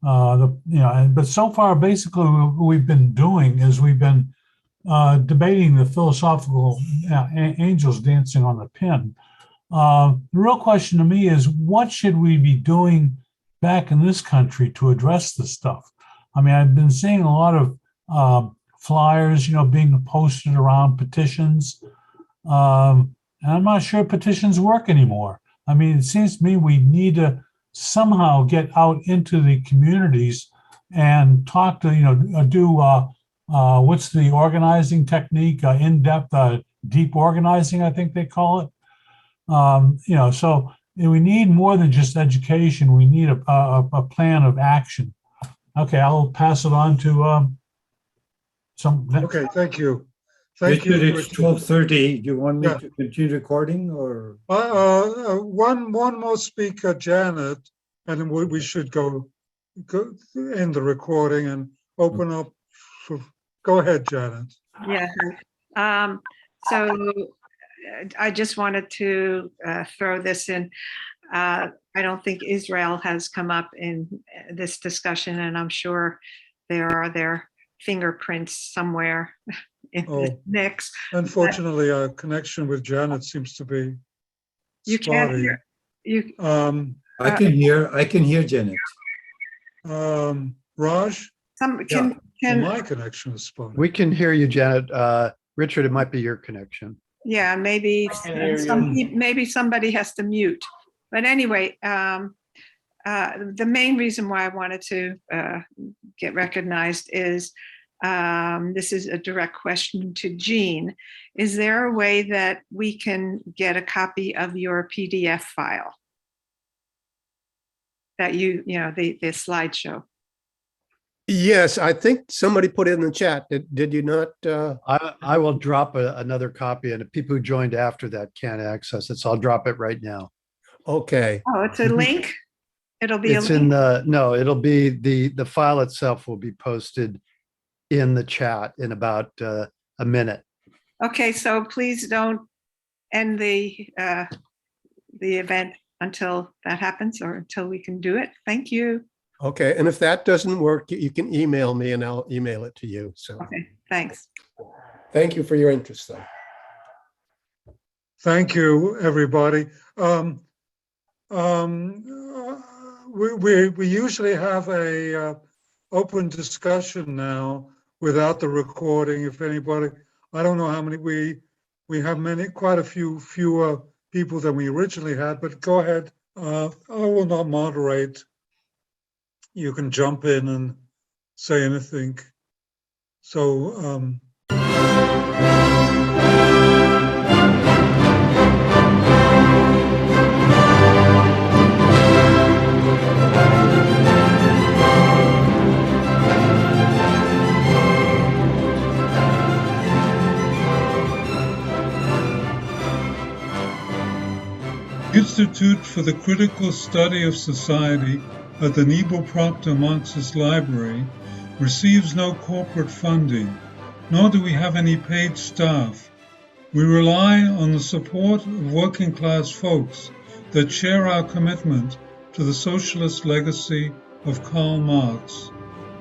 But so far, basically, what we've been doing is we've been debating the philosophical angels dancing on the pin. The real question to me is, what should we be doing back in this country to address this stuff. I mean, I've been seeing a lot of flyers, being posted around, petitions. And I'm not sure petitions work anymore. I mean, it seems to me we need to somehow get out into the communities and talk to, do what's the organizing technique, in-depth, deep organizing, I think they call it. So we need more than just education. We need a plan of action. Okay, I'll pass it on to some. Okay, thank you. Thank Richard, you. it's 12:30. Do you want me Yeah. to continue recording or? One more speaker, Janet, and then we should go end the recording and open up. Go ahead, Janet. Yeah. So I just wanted to throw this in. I don't think Israel has come up in this discussion, and I'm sure there are their fingerprints somewhere in the mix. Unfortunately, our connection with Janet seems to be You can't spotty. hear. You. I can hear Janet. Raj? My connection is spotty. We can hear you, Janet. Richard, it might be your connection. Yeah, maybe maybe somebody has to mute. But anyway, the main reason why I wanted to get recognized is this is a direct question to Jean. Is there a way that we can get a copy of your PDF file that the slideshow? Yes, I think somebody put it in the chat. Did you not? I will drop another copy, and the people who joined after that can't access it, so I'll drop it right now. Okay. Oh, it's a link? It'll be It's a link? in no, it'll be the file itself will be posted in the chat in about a minute. Okay, so please don't end the event until that happens or until we can do it. Thank you. Okay, and if that doesn't work, you can email me and I'll email it to you. So Okay, thanks. thank you for your interest, though. Thank you, everybody. We usually have a open discussion now without the recording. If anybody, I don't know how many we have quite a few fewer people than we originally had. But go ahead. I will not moderate. You can jump in and say anything. So. Institute for the Critical Study of Society at the Nebel Proctor Marxist Library receives no corporate funding, nor do we have any paid staff. We rely on the support of working class folks that share our commitment to the socialist legacy of Karl Marx.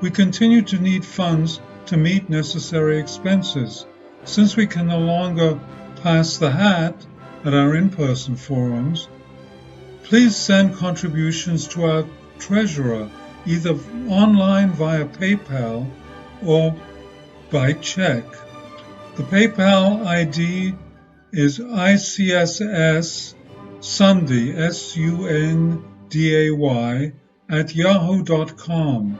We continue to need funds to meet necessary expenses. Since we can no longer pass the hat at our in-person forums, please send contributions to our treasurer, either online via PayPal or by check. The PayPal ID is ICSS Sunday, SUNDAY, @yahoo.com,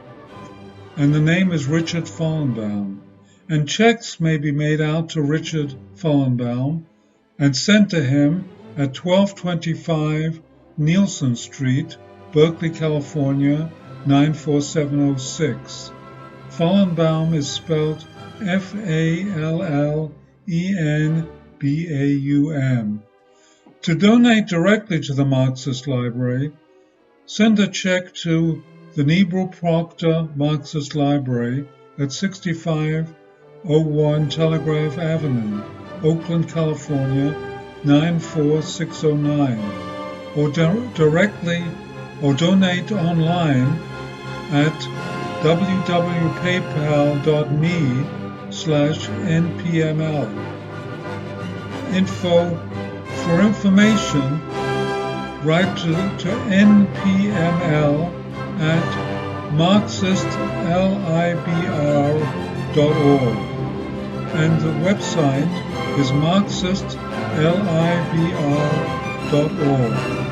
and the name is Richard Fallenbaum. And checks may be made out to Richard Fallenbaum and sent to him at 1225 Nielsen Street, Berkeley, California, 94706. Fallenbaum is spelled Fallenbaum. To donate directly to the Marxist Library, send a check to the Nebel Proctor Marxist Library at 6501 Telegraph Avenue, Oakland, California, 94609, or directly or donate online at www.paypal.me/npml. For information, write to npml at marxistlibr.org. And the website is marxistlibr.org.